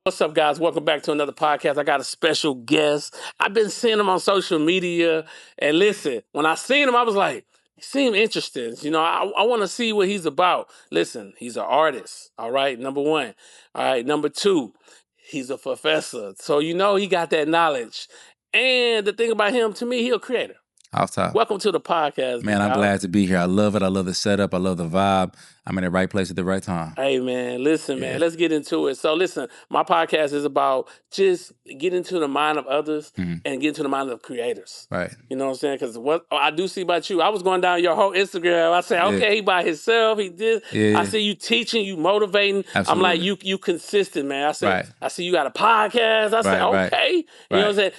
What's up, guys? Welcome back to another podcast. I got a special guest. I've been seeing him on social media. And listen, when I seen him, I was like, he seemed interesting. I want to see what he's about. Listen, he's an artist. All right, number one. All right, number two, he's a professor. So, he got that knowledge. And the thing about him, to me, he's a creator. Off top. Welcome to the podcast. Man, I'm glad to be here. I love it. I love the setup. I love the vibe. I'm in the right place at the right time. Hey, man, listen, man, let's get into it. So, listen, my podcast is about just getting into the mind of others and getting to the mind of creators. Right. You know what I'm saying? Because what I do see about you, I was going down your whole Instagram. I say, okay, he by himself. He did. I see you teaching, you motivating. Absolutely. I'm like, you consistent, man. I said, I see you got a podcast. I said, okay. You know what I'm saying?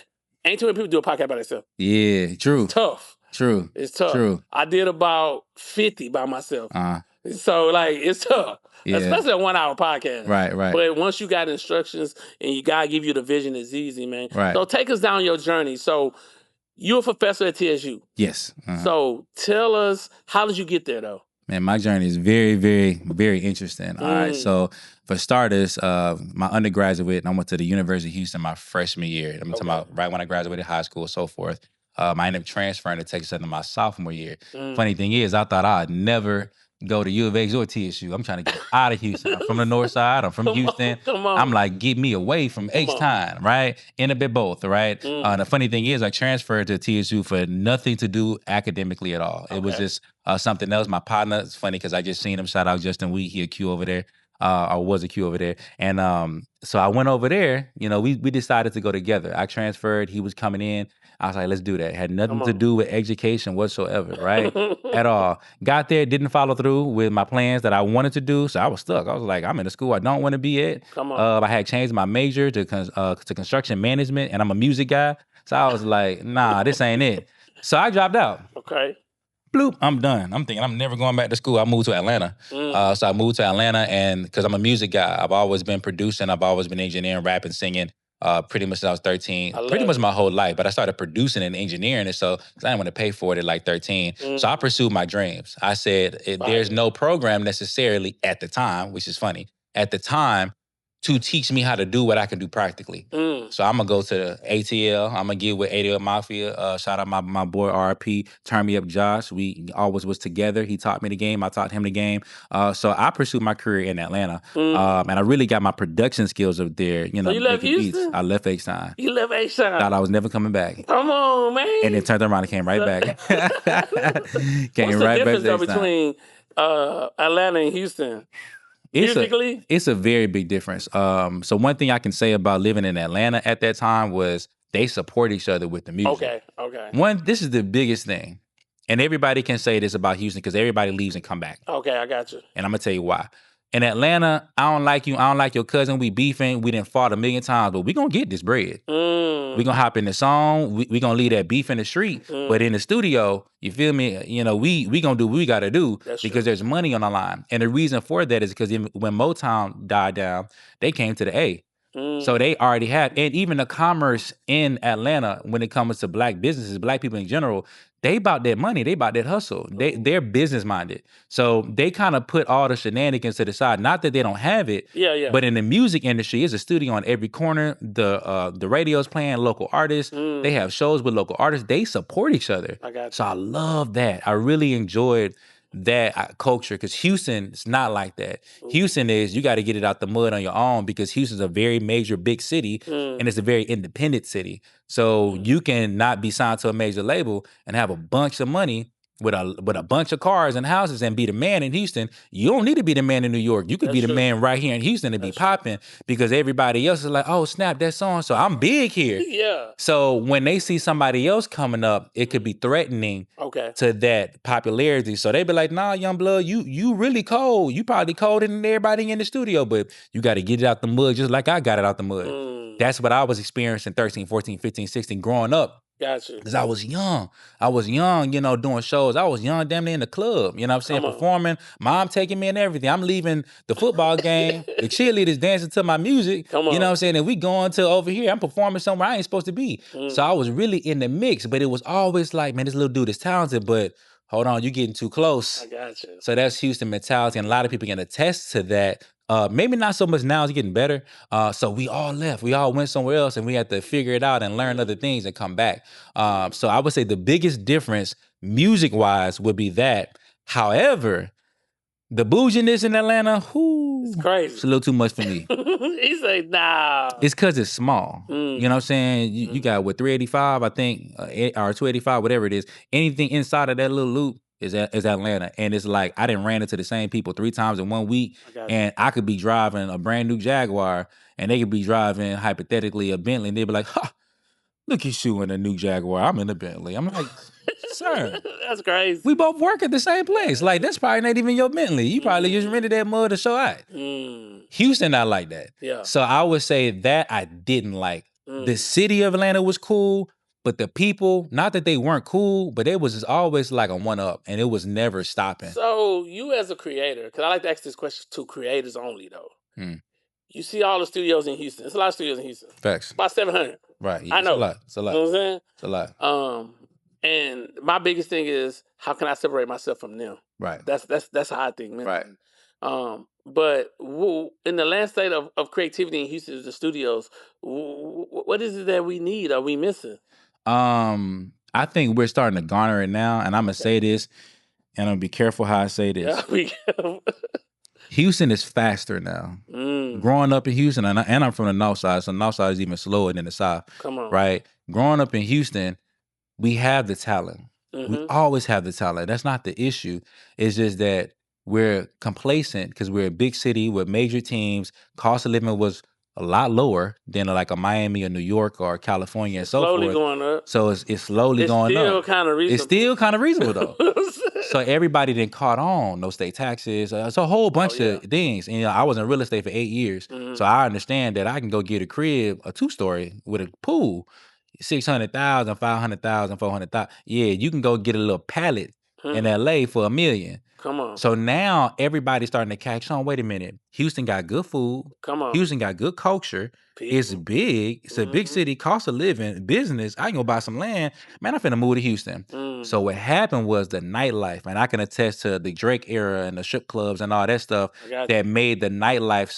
Ain't too many people do a podcast by themselves. Yeah, true. It's tough. True. It's tough. True. I did about 50 by myself. So, it's tough. Yeah. Especially a 1 hour podcast. Right. But once you got instructions and God give you the vision, it's easy, man. Right. So take us down your journey. So you're a professor at TSU. Yes. So tell us, how did you get there, though? Man, my journey is very, very, very interesting. All right. So for starters, my undergraduate, I went to the University of Houston my freshman year. I'm talking about right when I graduated high school and so forth. I ended up transferring to Texas in my sophomore year. Funny thing is, I thought I'd never go to U of H or TSU. I'm trying to get out of Houston. I'm from the north side. I'm from Houston. I'm like, get me away from H-Town, right? In a bit both, right? The funny thing is, I transferred to TSU for nothing to do academically at all. It was just something else. My partner, it's funny because I just seen him. Shout out Justin Wheat. He a Q over there. Or was a Q over there. And so I went over there. We decided to go together. I transferred. He was coming in. I was like, let's do that. Had nothing to do with education whatsoever, right? At all. Got there, didn't follow through with my plans that I wanted to do. So I was stuck. I was like, I'm in a school I don't want to be at. I had changed my major to construction management, and I'm a music guy. So I was like, nah, this ain't it. So I dropped out. Okay. Bloop, I'm done. I'm thinking I'm never going back to school. I moved to Atlanta. So I moved to Atlanta, and because I'm a music guy, I've always been producing. I've always been engineering, rapping, singing. Pretty much since I was 13, pretty much my whole life. But I started producing and engineering it, so because I didn't want to pay for it at like 13. So I pursued my dreams. I said, there's no program necessarily at the time, which is funny, at the time, to teach me how to do what I can do practically. So I'm going to go to the ATL. I'm going to get with ATL Mafia. Shout out my boy RP, Turn Me Up Josh. We always was together. He taught me the game. I taught him the game. So I pursued my career in Atlanta. And I really got my production skills up there. So you left Houston? Beats. I left H-Town. You left H-Town? Thought I was never coming back. Come on, man. And then turned around and came right back. What's the difference though between Atlanta and Houston? It's a very big difference. So one thing I can say about living in Atlanta at that time was they support each other with the music. Okay. This is the biggest thing. And everybody can say this about Houston because everybody leaves and come back. Okay, I got you. And I'm going to tell you why. In Atlanta, I don't like you. I don't like your cousin. We beefing. We done fought a million times, but we going to get this bread. We going to hop in the song. We going to leave that beef in the street. But in the studio, you feel me? We going to do what we got to do because there's money on the line. And the reason for that is because when Motown died down, they came to the A. So they already had, and even the commerce in Atlanta, when it comes to black businesses, black people in general, they about that money, they about that hustle. They're business minded. So they kind of put all the shenanigans to the side. Not that they don't have it, but in the music industry, it's a studio on every corner. The radio's playing local artists. They have shows with local artists. They support each other. So I love that. I really enjoyed that culture because Houston is not like that. Houston is, you got to get it out the mud on your own because Houston's a very major big city and it's a very independent city. So you can not be signed to a major label and have a bunch of money with a bunch of cars and houses and be the man in Houston. You don't need to be the man in New York. You could be the man right here in Houston and be popping because everybody else is like, oh, snap, that's so-and-so. I'm big here. So when they see somebody else coming up, it could be threatening to that popularity. So they be like, nah, young blood, you really cold. You probably colder than everybody in the studio, but you got to get it out the mud just like I got it out the mud. That's what I was experiencing 13, 14, 15, 16 growing up. Gotcha. Because I was young, doing shows. I was young, damn near in the club, you know what I'm saying, performing. Mom taking me and everything. I'm leaving the football game, the cheerleaders dancing to my music, you know what I'm saying, and we going to over here. I'm performing somewhere I ain't supposed to be. So I was really in the mix, but it was always like, man, this little dude is talented, but hold on, you're getting too close. I got you. So that's Houston mentality, and a lot of people can attest to that. Maybe not so much now, it's getting better. So we all left. We all went somewhere else, and we had to figure it out and learn other things and come back. So I would say the biggest difference, music-wise, would be that. However, the bouginess in Atlanta, it's crazy. It's a little too much for me. He say, nah. It's because it's small. You know what I'm saying? You got, 385, I think, or 285, whatever it is. Anything inside of that little loop is Atlanta. And it's like, I done ran into the same people 3 times in 1 week. And I could be driving a brand new Jaguar, and they could be driving, hypothetically, a Bentley, and they'd be like, ha, look at you in a new Jaguar. I'm in a Bentley. I'm like, sir. That's crazy. We both work at the same place. Like, that's probably not even your Bentley. You probably just rented that mud to show out. Houston, not like that. Yeah. So I would say that I didn't like. The city of Atlanta was cool, but the people, not that they weren't cool, but it was just always like a one-up, and it was never stopping. So you as a creator, because I like to ask this question to creators only, though. You see all the studios in Houston. There's a lot of studios in Houston. Facts. About 700. Right. Yeah, I know. It's a lot. You know what I'm saying? It's a lot. And my biggest thing is, how can I separate myself from them? Right. That's how I think, man. Right. But in the landscape of creativity in Houston, the studios, what is it that we need? Are we missing? I think we're starting to garner it now, and I'm gonna say this, and I'm gonna be careful how I say this. Yeah, be careful. Houston is faster now. Growing up in Houston, and I'm from the north side, so the north side is even slower than the south. Come on. Right? Growing up in Houston, we have the talent. We always have the talent. That's not the issue. It's just that we're complacent because we're a big city with major teams. Cost of living was a lot lower than like a Miami or New York or California and so forth. Slowly going up. So it's slowly going up. It's still kind of reasonable. It's still kind of reasonable though. So everybody didn't caught on. No state taxes. It's a whole bunch of things. And I was in real estate for 8 years. So I understand that I can go get a crib, a 2-story with a pool, 600,000, 500,000, 400,000. Yeah, you can go get a little pallet in LA for $1 million. Come on. So now everybody's starting to catch on. Wait a minute. Houston got good food. Come on. Houston got good culture. People. It's big. It's a big city. Cost of living, business. I can go buy some land. Man, I'm finna move to Houston. So what happened was the nightlife, and I can attest to the Drake era and the strip clubs and all that stuff that made the nightlife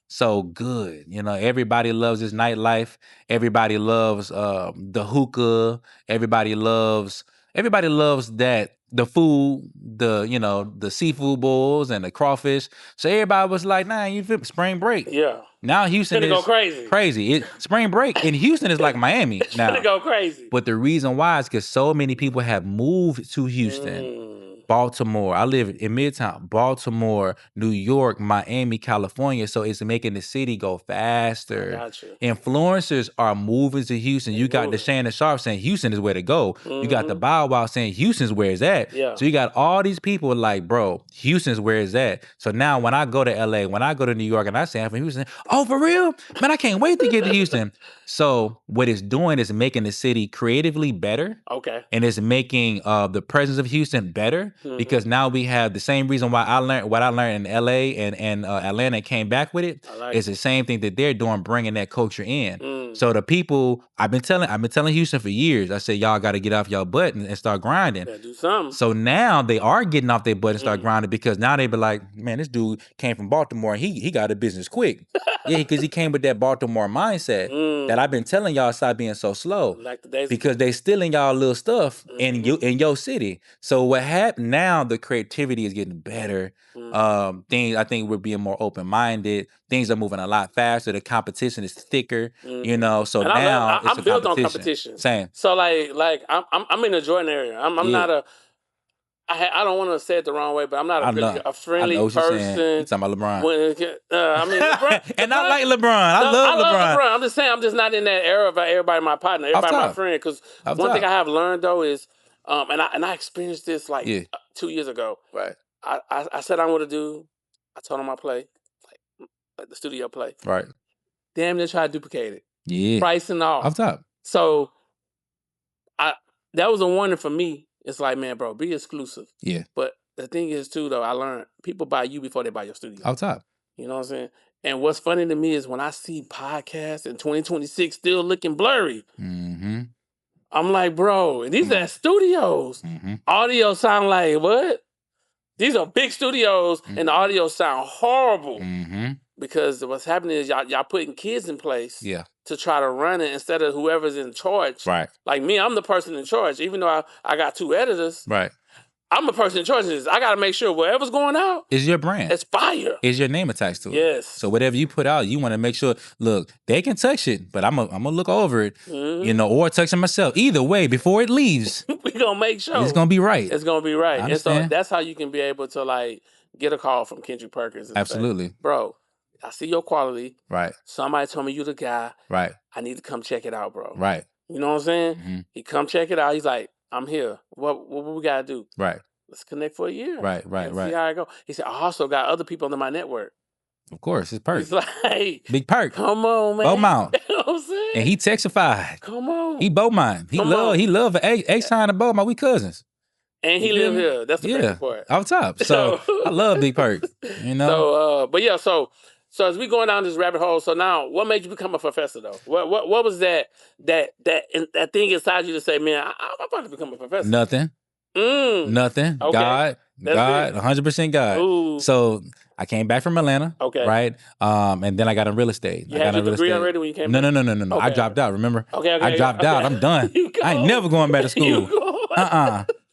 so good. You know, everybody loves this nightlife. Everybody loves the hookah. Everybody loves that, the food, the seafood bowls and the crawfish. So everybody was like, nah, you feel spring break. Yeah. Now Houston is go crazy. Spring break in Houston is like Miami now. It's gonna go crazy. But the reason why is because so many people have moved to Houston. Baltimore. I live in Midtown. Baltimore, New York, Miami, California. So it's making the city go faster. Gotcha. Influencers are moving to Houston. You got the Shannon Sharp saying Houston is where to go. You got the Bow Wow saying Houston's where it's at. Yeah. So you got all these people like, bro, Houston's where it's at. So now when I go to LA, when I go to New York and I say I'm from Houston, oh, for real? Man, I can't wait to get to Houston. So what it's doing is making the city creatively better. Okay. And it's making the presence of Houston better. Because now we have the same reason why I learned what I learned in LA and Atlanta came back with it. It's the same thing that they're doing, bringing that culture in. So the people I've been telling Houston for years. I said y'all got to get off y'all butt and start grinding. Better do something. So now they are getting off their butt and start grinding because now they be like, man, this dude came from Baltimore and he got a business quick. Yeah, because he came with that Baltimore mindset that I've been telling y'all stop being so slow. Like the days because they stealing y'all little stuff in your city. So what happened now? The creativity is getting better. Things I think we're being more open-minded. Things are moving a lot faster. The competition is thicker. You know, so and now I'm built on competition. Same. So like I'm in the Jordan area. I'm not a. I don't want to say it the wrong way, but I'm not a friendly person. You talking about LeBron? LeBron, and I like LeBron. I love LeBron. I'm just saying, I'm just not in that era of everybody my partner, everybody my friend. Because one thing I have learned though is, and I experienced this 2 years ago. Right. I said I want to do. I told him I play, like the studio play. Right. Damn near try to duplicate it. Yeah. Price and all. Off top. So, that was a warning for me. It's like, man, bro, be exclusive. Yeah. But the thing is, too, though, I learned people buy you before they buy your studio. Off top. You know what I'm saying? And what's funny to me is when I see podcasts in 2026 still looking blurry. I'm like, bro, these are studios. Audio sound like what? These are big studios, and the audio sound horrible. Because what's happening is y'all putting kids in place to try to run it instead of whoever's in charge. Right. Like me, I'm the person in charge. Even though I got 2 editors, right. I'm the person in charge of this. I got to make sure whatever's going out is your brand. It's fire. Is your name attached to it. Yes. So whatever you put out, you want to make sure, look, they can touch it, but I'm gonna look over it, you know, or touch it myself. Either way, before it leaves, we gonna make sure it's gonna be right. It's gonna be right. And so that's how you can be able to like get a call from Kendrick Perkins. And Absolutely. Say, bro, I see your quality. Right. Somebody told me you the guy. Right. I need to come check it out, bro. Right. You know what I'm saying? He come check it out. He's like, I'm here. What we gotta do? Right. Let's connect for a year. Right. See how it go. He said, I also got other people under my network. Of course, it's Perk. He's like, Big Perk. Come on, man. Beaumont. You know what I'm saying? And he Texified. Come on. He Beaumont. He love A-Sign and Beaumont. We cousins. And he live here. That's the crazy part. Off top. So I love Big Perk. You know? So but yeah, so as we going down this rabbit hole, so now what made you become a professor though? What was that thing inside you to say, man, I'm about to become a professor? Nothing. Nothing. Okay. God, 100% God. Ooh. So I came back from Atlanta. Okay. Right. And then I got in real estate. You had your degree already when you came No. back? No. I dropped out, remember? Okay. I dropped out. I'm done. I ain't never going back to school.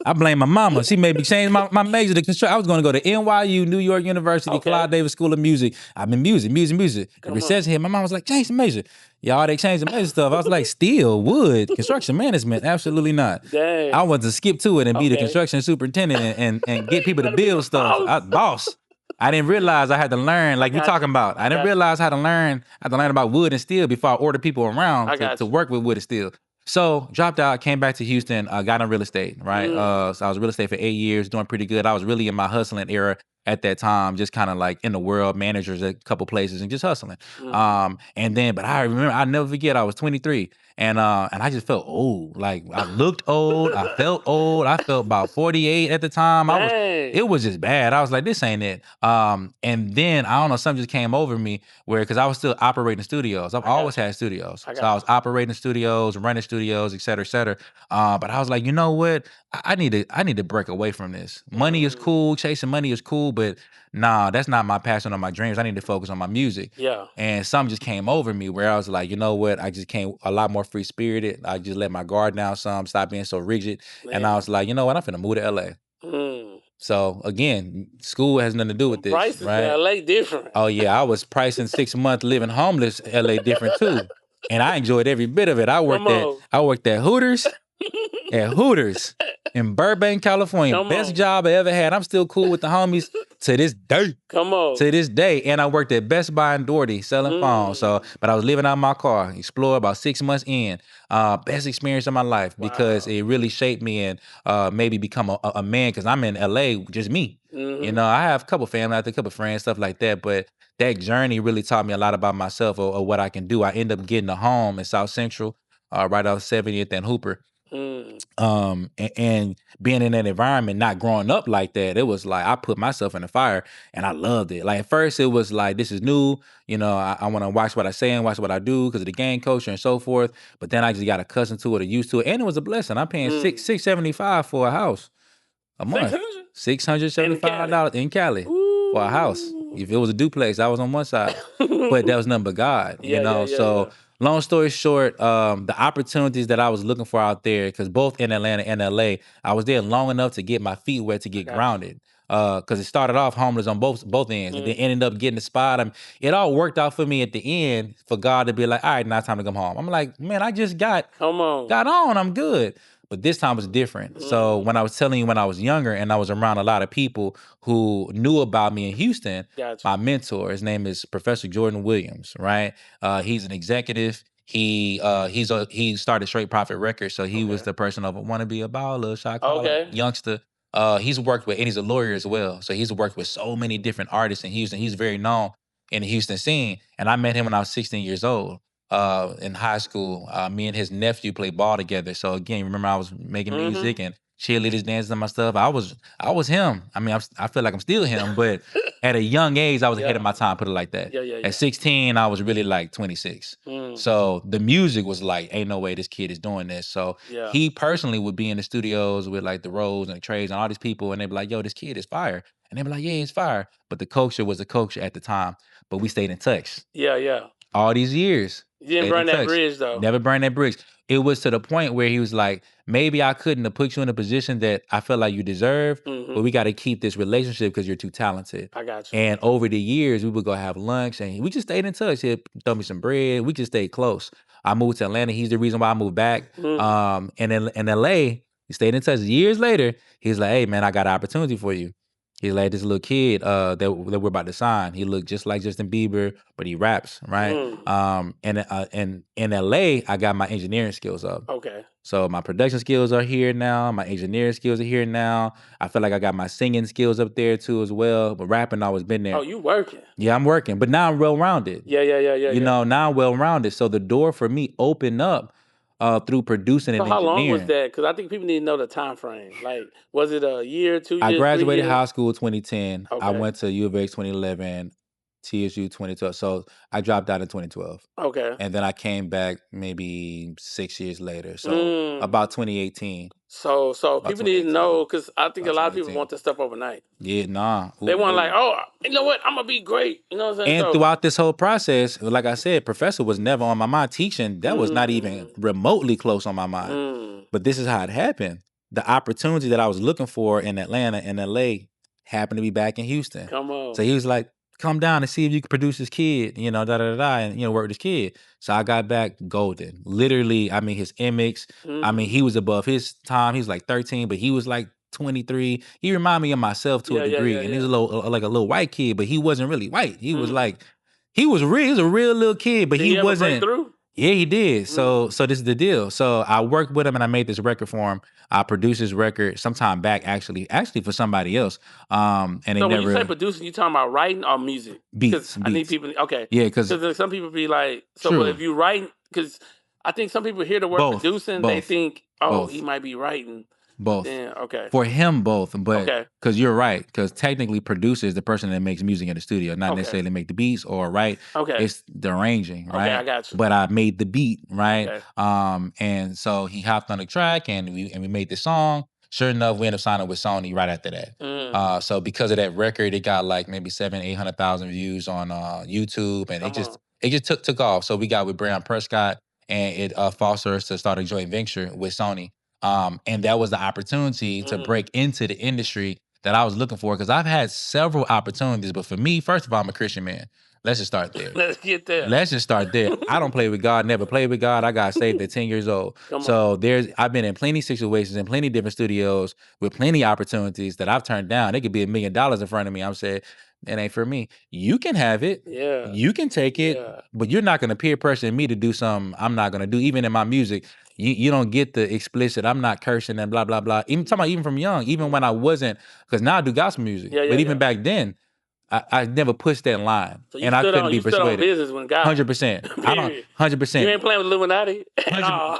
I blame my mama. She made me change my major to construction. I was going to go to NYU, New York University, Clive Davis School of Music. I've been music. The recession hit. My mom was like, change the major. Y'all, they changed the major stuff. I was like, steel, wood, construction management. Absolutely not. Dang. I wanted to skip to it and be the construction superintendent and get people to build stuff. Boss. I didn't realize I had to learn, like you're talking about. I didn't realize I had to learn about wood and steel before I ordered people around to work with wood and steel. So dropped out, came back to Houston, got in real estate, right? So I was real estate for 8 years, doing pretty good. I was really in my hustling era at that time, just kind of like in the world, managers at a couple places and just hustling. And then, but I remember, I'll never forget, I was 23 and I just felt old. Like I looked old, I felt old. I felt about 48 at the time. It was just bad. I was like, this ain't it. And then I don't know, something just came over me because I was still operating studios. I've always had studios. So I was operating studios, running studios, et cetera, et cetera. But I was like, you know what? I need to break away from this. Money is cool, chasing money is cool, but nah, that's not my passion or my dreams. I need to focus on my music. Yeah. And something just came over me where I was like, you know what? I just came a lot more free spirited. I just let my guard down some, stop being so rigid. Man. And I was like, you know what? I'm finna move to LA. So again, school has nothing to do with this. Prices right? in LA different. Oh yeah, I was pricing 6 months living homeless. LA different too. And I enjoyed every bit of it. I worked at Hooters. At Hooters in Burbank, California. Best job I ever had. I'm still cool with the homies to this day. To this day. And I worked at Best Buy in Doherty selling phones. But I was living out my car. Explored about 6 months in. Best experience of my life because it really shaped me and maybe become a man because I'm in LA, just me. You know, I have a couple family, I have a couple friends, stuff like that. But that journey really taught me a lot about myself or what I can do. I ended up getting a home in South Central, right off 70th and Hooper. And being in that environment, not growing up like that, it was like I put myself in the fire and I loved it. Like at first it was like, this is new, you know, I want to watch what I say and watch what I do because of the gang culture and so forth. But then I just got accustomed to it or used to it. And it was a blessing. I'm paying $675 for a house a month. $675 in Cali for a house. If it was a duplex, I was on one side. But that was nothing but God, you know? So long story short, the opportunities that I was looking for out there, because both in Atlanta and LA, I was there long enough to get my feet wet to get grounded. Because it started off homeless on both ends, and then ended up getting a spot. It all worked out for me at the end for God to be like, all right, now it's time to come home. I'm like, man, I just got on. I'm good. But this time was different. So when I was telling you when I was younger and I was around a lot of people who knew about me in Houston, my mentor, his name is Professor Jordan Williams, right? He's an executive. He started Straight Profit Records. So he was the person of want to be a baller, shot caller, youngster. He's worked with, and he's a lawyer as well. So he's worked with so many different artists in Houston. He's very known in the Houston scene. And I met him when I was 16 years old. In high school, me and his nephew played ball together. So again, remember I was making music and cheerleaders dancing and my stuff. I was him. I mean, I feel like I'm still him, but at a young age, I was ahead of my time, put it like that. Yeah. At 16, I was really like 26. So the music was like, ain't no way this kid is doing this. So he personally would be in the studios with like the Rose and the Trades and all these people, and they'd be like, yo, this kid is fire. And they'd be like, yeah, he's fire. But the culture was the culture at the time. But we stayed in touch. Yeah. All these years. You didn't burn that bridge, though. Never burned that bridge. It was to the point where he was like, maybe I couldn't have put you in a position that I felt like you deserve, but we got to keep this relationship because you're too talented. I got you. And over the years, we would go have lunch, and we just stayed in touch. He'd throw me some bread. We just stayed close. I moved to Atlanta. He's the reason why I moved back. And in LA, we stayed in touch. Years later, he's like, hey, man, I got an opportunity for you. He's like this little kid that we're about to sign. He looked just like Justin Bieber, but he raps, right? And in LA, I got my engineering skills up. Okay. So my production skills are here now. My engineering skills are here now. I feel like I got my singing skills up there too as well. But rapping always been there. Oh, you working? Yeah, I'm working. But now I'm well-rounded. Yeah. You know, now I'm well-rounded. So the door for me opened up through producing and So how engineering. long was that? Because I think people need to know the time frame. Like, was it a year, 2 years, I graduated 3 years? high school 2010. I Okay. went to U of H 2011, TSU 2012. So I dropped out in 2012. Okay. And then I came back maybe 6 years later. So about 2018. So people need to know, because I think a lot of people 2018. want this stuff overnight. Yeah, nah. They want like, oh, you know what? I'm going to be great. You know what I'm saying? And throughout this whole process, like I said, professor was never on my mind. Teaching, that was not even remotely close on my mind. But this is how it happened. The opportunity that I was looking for in Atlanta and LA happened to be back in Houston. Come on. So he was like, come down and see if you can produce this kid, you know, and, you know, work with this kid. So I got back golden. Literally, I mean, his image, I mean, he was above his time. He was like 13, but he was like 23. He reminded me of myself to a degree. And he was a little white kid, but he wasn't really white. He was like, he was a real little kid, but Did he ever wasn't. break through? Yeah, he did. So this is the deal. So I worked with him and I made this record for him. I produced this record sometime back, actually for somebody else. And so when you say producing, you talking about writing or music? Beats. I need people. Okay. Yeah, because some people be like, but if you write, because I think some people hear the word producing, they think, he might be writing. Both. Yeah, okay. For him, both. But because you're right, because technically producer is the person that makes music in the studio, not necessarily make the beats or write. Okay. It's the arranging, right? Okay, I got you. But I made the beat, right? Okay. And so he hopped on the track and we made the song. Sure enough, we ended up signing with Sony right after that. So because of that record, it got like maybe 700,000-800,000 views on YouTube, and it just took off. So we got with Brian Prescott, and it forced us to start a joint venture with Sony. And that was the opportunity to break into the industry that I was looking for, because I've had several opportunities. But for me, first of all, I'm a Christian man. Let's just start there. Let's get there. Let's just start there. I don't play with God, never played with God. I got saved at 10 years old. So I've been in plenty situations in plenty different studios with plenty opportunities that I've turned down. It could be $1 million in front of me. I'm saying, it ain't for me. You can have it. Yeah. You can take it, but you're not going to peer pressure me to do something I'm not going to do. Even in my music, you don't get the explicit, I'm not cursing and blah, blah, blah. Even talking about even from young, even when I wasn't, because now I do gospel music. But even back then, I never pushed that line. So and I couldn't be persuaded. On business when God. 100%. I don't, 100%. You ain't playing with Illuminati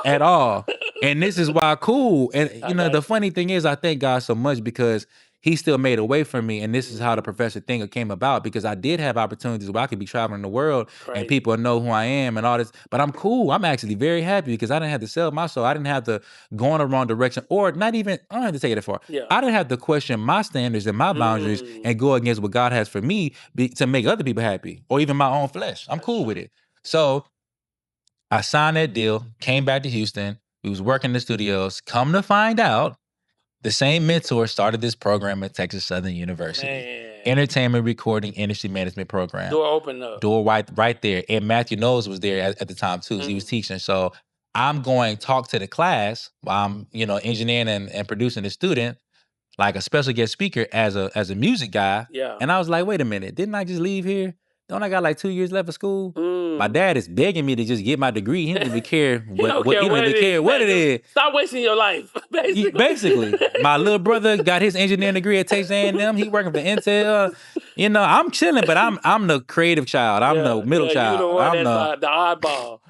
at all. And this is why cool. And you know, the funny thing is, I thank God so much because he still made a way for me. And this is how the Professor thing came about, because I did have opportunities where I could be traveling the world and people know who I am and all this. But I'm cool. I'm actually very happy because I didn't have to sell my soul. I didn't have to go in the wrong direction, or not even, I don't have to take it that far. I didn't have to question my standards and my boundaries and go against what God has for me to make other people happy, or even my own flesh. I'm cool with it. So I signed that deal, came back to Houston. We was working in the studios. Come to find out, the same mentor started this program at Texas Southern University. Entertainment Recording Industry Management Program. Door open up. Door right there. And Matthew Knowles was there at the time too. So he was teaching. So I'm going to talk to the class while I'm, engineering and producing the student, like a special guest speaker as a music guy. Yeah. And I was like, wait a minute, didn't I just leave here? Don't I got like 2 years left of school? My dad is begging me to just get my degree. He don't even care what it is. Stop wasting your life, basically. Basically. My little brother got his engineering degree at Texas A&M. He working for Intel. You know, I'm chilling, but I'm the creative child. I'm the middle you the child. one I'm that's the oddball.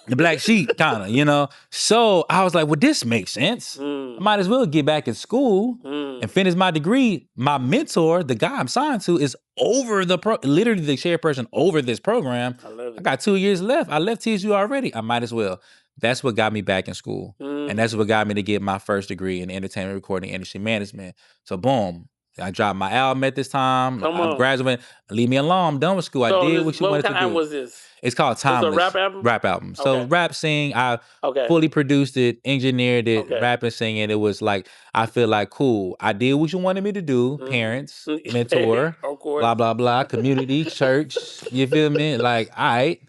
the black sheep, kind of, you know. So I was like, well, this makes sense. I might as well get back in school and finish my degree. My mentor, the guy I'm signed to, is over literally the chairperson over this program. I love it. I got 2 years left. I left TSU already. I might as well. That's what got me back in school. And that's what got me to get my first degree in entertainment recording industry management. So boom. I dropped my album at this time. I'm graduating. Leave me alone. I'm done with school. So I did what you wanted to do. What kind was this? It's called Timeless. It's a rap album? So rap, sing. I fully produced it, engineered it, rapping, singing. It was like, I feel like, cool. I did what you wanted me to do. Parents, mentor, of course. blah, blah, blah. Community, church. You feel me? Like, all right.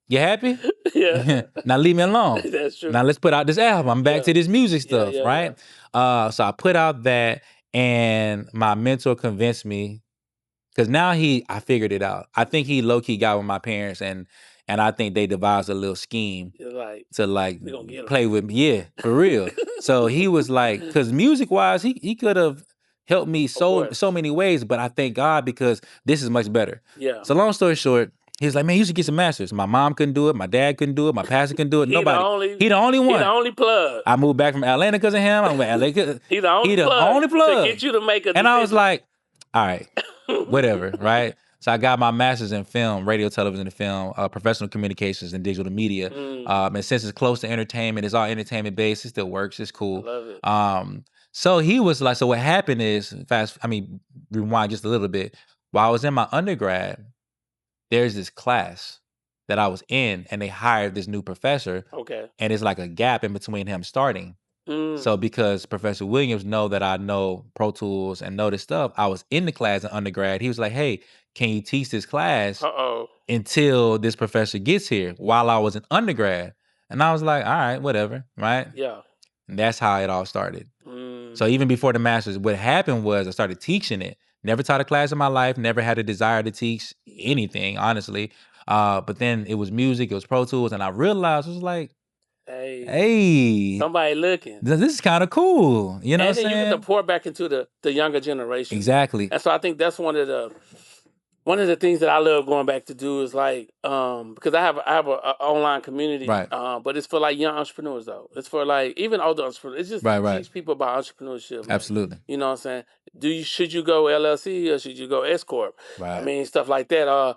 You happy? Yeah. Now leave me alone. That's true. Now let's put out this album. I'm back to this music stuff, right? So I put out that, and my mentor convinced me, because now I figured it out. I think he low-key got with my parents, and I think they devised a little scheme to play with me. Yeah, for real. So he was like, because music-wise, he could have helped me so many ways, but I thank God because this is much better. Yeah. So long story short, he was like, man, you should get some masters. My mom couldn't do it. My dad couldn't do it. My pastor couldn't do it. Nobody. He the only one. He the only plug. I moved back from Atlanta because of him. I went to LA. He the only plug to get you to make a decision. And I was like, all right, whatever, right? So I got my master's in film, radio, television, and film, professional communications, and digital media. And since it's close to entertainment, it's all entertainment based. It still works. It's cool. I love it. So he was like, so what happened is, rewind just a little bit. While I was in my undergrad, there's this class that I was in, and they hired this new professor. Okay. And it's like a gap in between him starting. So because Professor Williams know that I know Pro Tools and know this stuff, I was in the class in undergrad. He was like, hey, can you teach this class until this professor gets here, while I was in undergrad? And I was like, all right, whatever, right? Yeah. And that's how it all started. So even before the master's, what happened was I started teaching it. Never taught a class in my life, never had a desire to teach anything, honestly. But then it was music, it was Pro Tools, and I realized it was like, hey, somebody looking. This is kind of cool. You know what I'm saying? And then you get to pour back into the younger generation. Exactly. And so I think that's one of the things that I love going back to do is like, because I have an online community, right. But it's for like young entrepreneurs though. It's for like even older entrepreneurs. It's just teach people about entrepreneurship. Absolutely. You know what I'm saying? Should you go LLC or should you go S Corp? Right. I mean, stuff like that.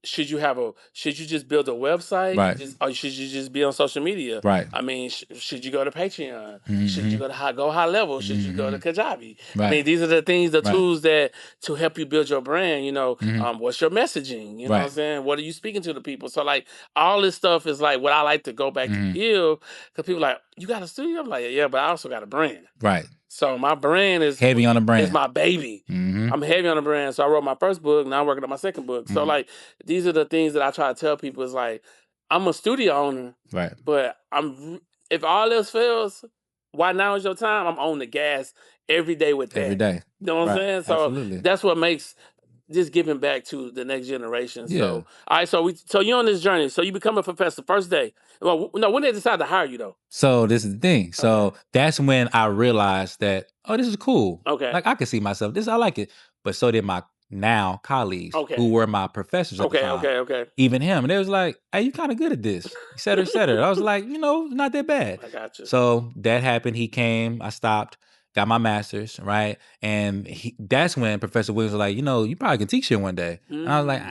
Should you just build a website? Right. Or should you just be on social media? Right. I mean, should you go to Patreon? Should you go to high level? Should you go to Kajabi? Right. I mean, these are the things, the tools that to help you build your brand. You know, what's your messaging? You know what I'm saying? What are you speaking to the people? So like all this stuff is like what I like to go back to build, because people are like, you got a studio? I'm like, yeah, but I also got a brand. Right. So my brand is heavy on the brand. It's my baby. I'm heavy on the brand. So I wrote my first book. Now I'm working on my second book. So like these are the things that I try to tell people is like, I'm a studio owner. Right. But if all else fails, why now is your time? I'm on the gas every day with that. Every day. You know what I'm saying? So absolutely. That's what makes just giving back to the next generation. Yeah. So all right, so you're on this journey. So you become a professor first day. Well, no, when they decide to hire you though. So this is the thing. So that's when I realized that, oh, this is cool. Okay. Like I can see myself. I like it. But so did my now colleagues who were my professors at the time. Okay. Even him. And they was like, hey, you kind of good at this. Et cetera, et cetera. I was like, not that bad. I got you. So that happened. He came. I stopped. Got my master's, right? And that's when Professor Williams was like, you probably can teach here one day. And I was like,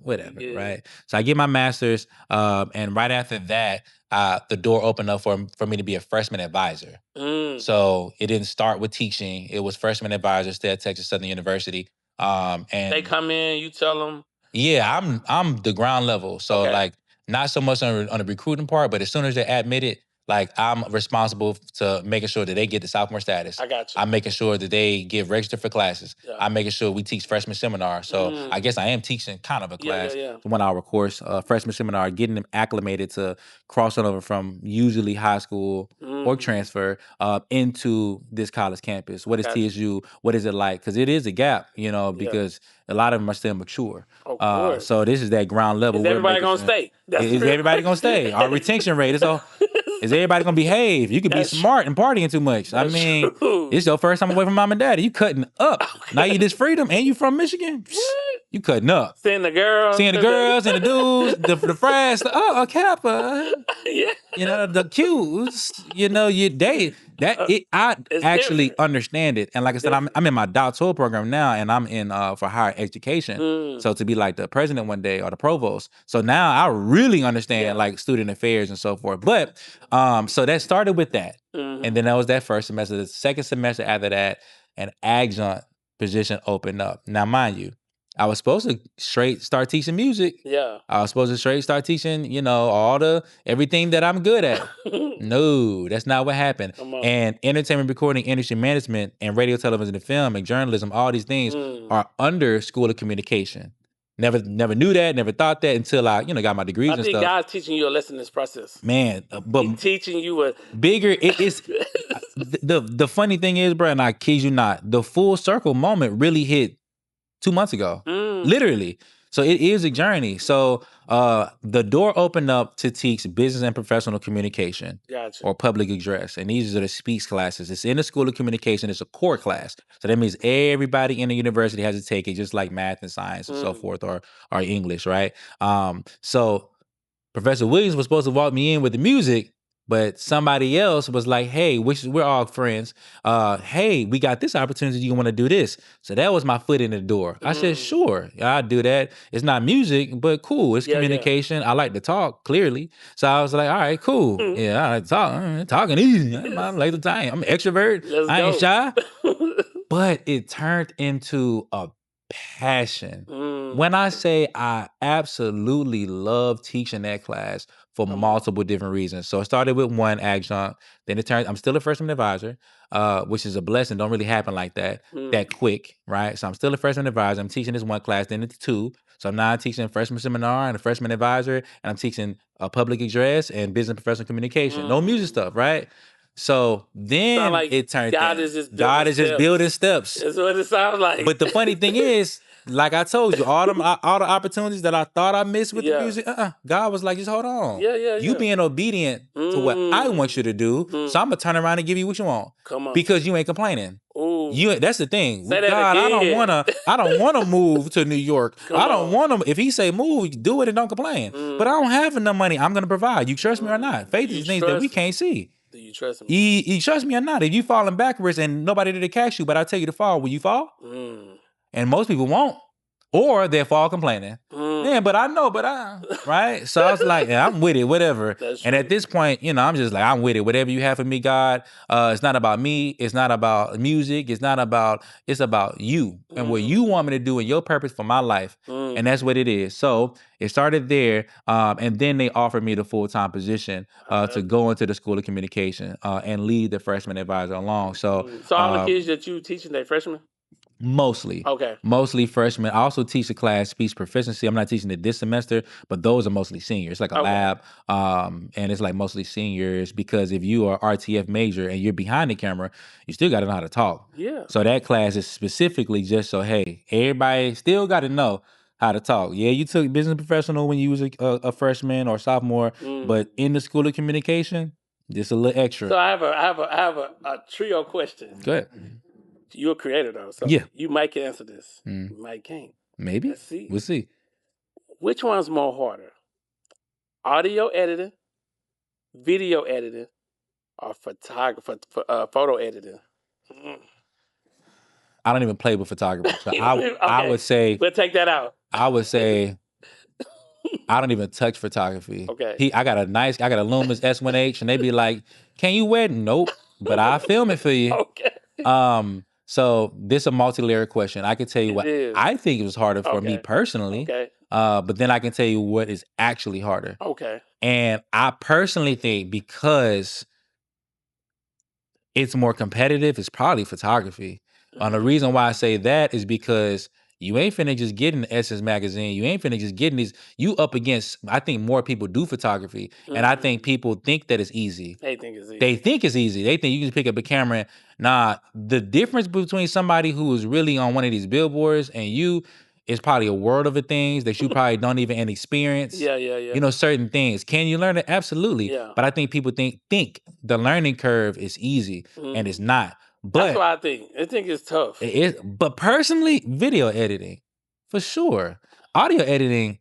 whatever, right? So I get my master's, and right after that, the door opened up for me to be a freshman advisor. So it didn't start with teaching. It was freshman advisor, still at Texas Southern University. And they come in, you tell them? Yeah, I'm the ground level. So like not so much on the recruiting part, but as soon as they're admitted, like I'm responsible to making sure that they get the sophomore status. I got you. I'm making sure that they get registered for classes. Yeah. I'm making sure we teach freshman seminar. So I guess I am teaching kind of a class, 1 hour course, freshman seminar, getting them acclimated to crossing over from usually high school or transfer into this college campus. What is TSU? What is it like? Because it is a gap, because a lot of them are still mature. Of course. So this is that ground level. Is everybody gonna stay? Is everybody gonna stay? Our retention rate is all. Is everybody gonna behave? You could be smart and partying too much. I mean, it's your first time away from mom and daddy. You cutting up. Okay. Now you this freedom and you from Michigan. You cutting up. Seeing the girls and the dudes, the friends, a Kappa. Yeah. You know, the cues, you know, I actually different. Understand it. And like I said, I'm in my doctoral program now, and I'm in for higher education. So to be like the president one day or the provost. So now I really understand like student affairs and so forth. But so that started with that. And then that was that first semester. The second semester after that, an adjunct position opened up. Now, mind you, I was supposed to straight start teaching music. Yeah. I was supposed to straight start teaching, you know, everything that I'm good at. No, that's not what happened. And entertainment recording, industry management, and radio, television, and film, and journalism, all these things are under School of Communication. Never knew that, never thought that until I, got my degrees and stuff. I think God's teaching you a lesson in this process. Man, but He's teaching you a bigger. It's the funny thing is, bro, and I kid you not, the full circle moment really hit 2 months ago, literally. So it is a journey. So the door opened up to teach business and professional communication or public address. And these are the speech classes. It's in the School of Communication. It's a core class. So that means everybody in the university has to take it, just like math and science and so forth, or English, right? So Professor Williams was supposed to walk me in with the music, but somebody else was like, hey, we're all friends. Hey, we got this opportunity. You want to do this? So that was my foot in the door. I said, sure, I'll do that. It's not music, but cool. It's communication. I like to talk, clearly. So I was like, all right, cool. Yeah, I like to talk. Talking easy. I like the time. I'm an extrovert. I ain't shy. But it turned into a passion. When I say I absolutely love teaching that class for multiple different reasons. So it started with one adjunct, then it turned, I'm still a freshman advisor, which is a blessing. Don't really happen like that quick, right? So I'm still a freshman advisor. I'm teaching this one class, then it's two. So I'm teaching a freshman seminar and a freshman advisor, and I'm teaching a public address and business and professional communication. No music stuff, right? So then like it turned God is just building steps. That's what it sounds like. But the funny thing is, like I told you, all the opportunities that I thought I missed with the music, God was like, just hold on. You being obedient to what I want you to do, so I'm gonna turn around and give you what you want. Come on. Because you ain't complaining. That's the thing. Say God, I don't wanna move to New York. I don't want to. If he say move, do it and don't complain. But I don't have enough money. I'm gonna provide. You trust me or not? Faith is things that we can't see. Do you trust me? You trust me or not? If you falling backwards and nobody did catch you, but I tell you to fall, will you fall? And most people won't. Or they'll fall complaining. Man, but I know, right? So I was like, yeah, I'm with it, whatever. And at this point, I'm just like, I'm with it. Whatever you have for me, God. It's not about me. It's not about music. It's about you and what you want me to do and your purpose for my life. And that's what it is. So it started there. And then they offered me the full-time position to go into the School of Communication and lead the freshman advisor along. So all the kids that you teaching, they freshmen? Mostly. Okay. Mostly freshmen. I also teach a class, speech proficiency. I'm not teaching it this semester, but those are mostly seniors. It's like a lab, and it's like mostly seniors because if you are RTF major and you're behind the camera, you still got to know how to talk. Yeah. So that class is specifically just so, hey, everybody still got to know how to talk. Yeah, you took business professional when you was a freshman or sophomore, but in the School of Communication, just a little extra. So I have a trio question. Go ahead. You're a creator though, so you might can answer this. You might can't. Maybe. Let's see. We'll see. Which one's more harder? Audio editing, video editing, or photo editing? I don't even play with photography. So I would say we'll take that out. I would say I don't even touch photography. Okay. I got a Lumos S1H and they be like, can you wear it? Nope. But I'll film it for you. Okay. So this is a multi-layered question. I can tell you what I think it was harder for me personally. Okay. But then I can tell you what is actually harder. Okay. And I personally think because it's more competitive, it's probably photography. And the reason why I say that is because you ain't finna just get in the Essence magazine. You ain't finna just get in these. You up against, I think more people do photography. And I think people think that it's easy. They think it's easy. They think it's easy. They think you can just pick up a camera. Nah, the difference between somebody who is really on one of these billboards and you it's probably a world of things that you probably don't even experience. Yeah. You know, certain things. Can you learn it? Absolutely. Yeah. But I think people think the learning curve is easy, and it's not. That's But what I think. I think it's tough. but personally, video editing, for sure. Audio editing,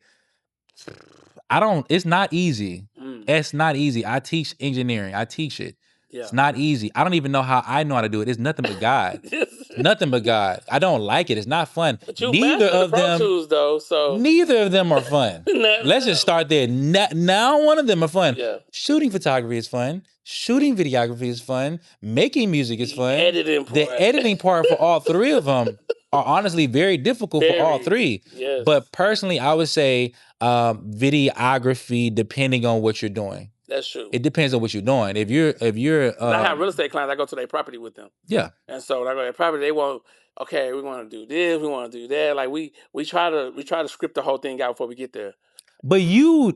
it's not easy. It's not easy. I teach engineering. I teach it. Yeah. It's not easy. I don't even know how I know how to do it. It's nothing but God. Nothing but God. I don't like it. It's not fun. But you master the Pro Tools though, so neither of them are fun. Let's just start there. Now one of them are fun. Yeah. Shooting photography is fun. Shooting videography is fun. Making music is fun. The editing part for all three of them are honestly very difficult for all three. Yes. But personally, I would say videography, depending on what you're doing. That's true. It depends on what you're doing. If you're I have real estate clients, I go to their property with them. Yeah. And so when I go to their property, they want, okay, we want to do this, we want to do that. Like we try to script the whole thing out before we get there. But you're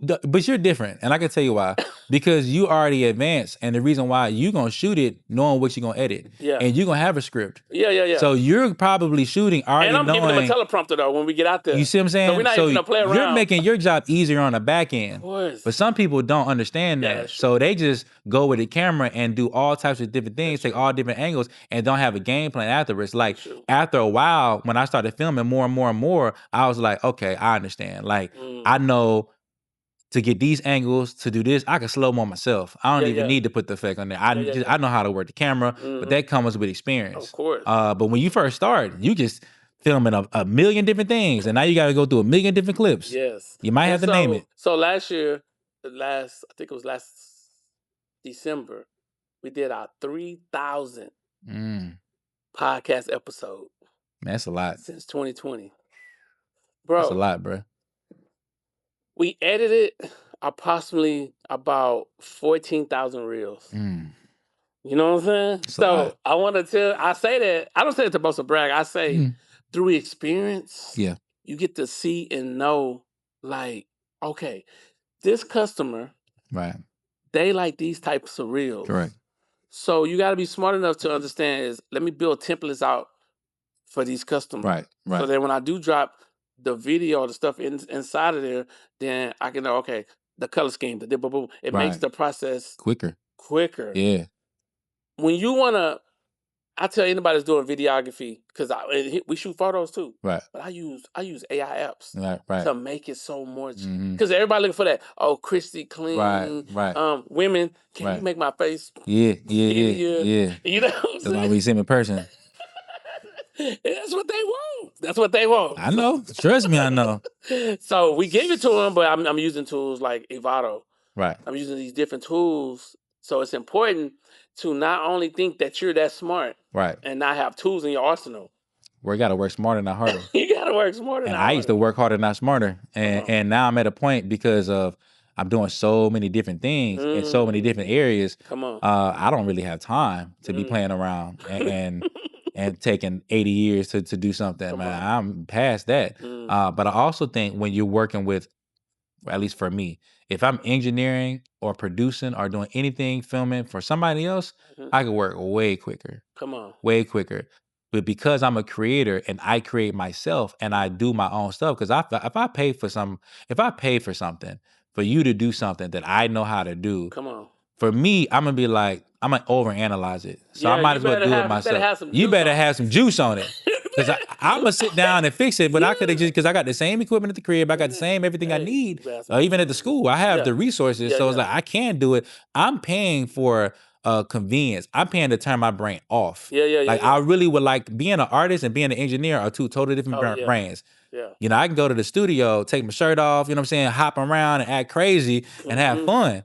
different, and I can tell you why. Because you already advanced, and the reason why you gonna shoot it knowing what you're gonna edit. Yeah. And you're gonna have a script. Yeah. So you're probably shooting already knowing. And I'm giving them a teleprompter though when we get out there. You see what I'm saying? So we're not even gonna play around. You're making your job easier on the back end. Of course. But some people don't understand that. So they just go with the camera and do all types of different things, take all different angles, and don't have a game plan afterwards. Like after a while, when I started filming more and more, I was like, okay, I understand. Like I know to get these angles, to do this, I can slow-mo myself. I don't even need to put the effect on there. I know how to work the camera, but that comes with experience. Of course. But when you first start, you just filming a million different things, and now you got to go through a million different clips. Yes. You might have to name it. So last year, I think it was last December, we did our 3,000 podcast episode. Man, that's a lot. Since 2020. Bro. That's a lot, bro. We edited approximately about 14,000 reels. You know what I'm saying? So I want to I say that, I don't say it to boast or brag. I say through experience, you get to see and know, like, okay, this customer, right? They like these types of reels. Correct. So you got to be smart enough to understand let me build templates out for these customers. Right. So then when I do drop the video, the stuff inside of there, then I can know, okay, the color scheme, the boom, boom. It makes the process quicker. Yeah. When you wanna, I tell anybody that's doing videography, because we shoot photos too. Right. But I use AI apps to make it so much. Because everybody looking for that. Oh, Christy clean. Right. Women, can you make my face? Yeah. You know, that's why we see them in person. That's what they want. That's what they want. I know. Trust me, I know. So we gave it to them, but I'm using tools like Evado. Right. I'm using these different tools. So it's important to not only think that you're that smart, right, and not have tools in your arsenal. You got to work smarter, not harder. You got to work smarter, and I used to work harder, not smarter. And now I'm at a point because of I'm doing so many different things in so many different areas. I don't really have time to be playing around and taking 80 years to do something, man. I'm past that. But I also think when you're working with, at least for me, if I'm engineering or producing or doing anything, filming for somebody else, I can work way quicker. Way quicker. But because I'm a creator and I create myself and I do my own stuff, because if I pay for something, for you to do something that I know how to do, for me, I'm gonna be like, I'm gonna overanalyze it. So I might as well do it myself. You better have some juice on it. Because I'm gonna sit down and fix it, but I could have just, because I got the same equipment at the crib, I got the same everything I need, even at the school, I have the resources, so it's like I can do it. I'm paying for convenience. I'm paying to turn my brain off. I really would like, being an artist and being an engineer are two totally different brains. You know, I can go to the studio, take my shirt off, you know what I'm saying, hop around and act crazy and have fun.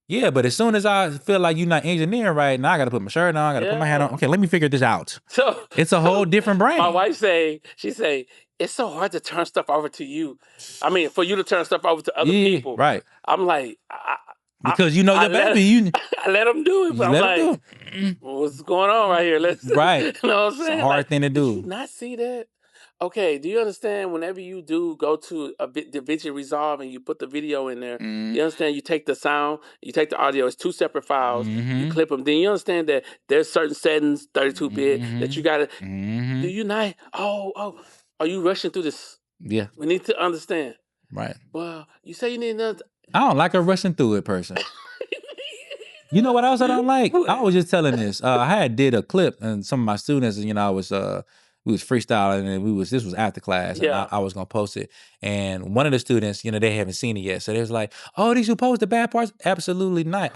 Yeah, but as soon as I feel like you're not engineering right, now I got to put my shirt on, I got to put my hat on. Okay, let me figure this out. So it's a whole different brain. My wife she say, it's so hard to turn stuff over to you. I mean, for you to turn stuff over to other people. Right. I'm like, because you know the baby. I let them do it, but I'm like, what's going on right here? Right. You know what I'm saying? It's a hard thing to do. Did you not see that? Okay, do you understand whenever you do go to DaVinci Resolve and you put the video in there, you understand you take the sound, you take the audio, it's two separate files, you clip them, then you understand that there's certain settings, 32-bit, that you got to, do you not, are you rushing through this Yeah. We need to understand. Right. Well, you say you need another. I don't like a rushing through it person. You know what else I don't like? I was just telling this. I did a clip, and some of my students, I was we was freestyling, and this was after class, and I was gonna post it. And one of the students, they haven't seen it yet, so they was like, "Oh, did you post the bad parts?" Absolutely not.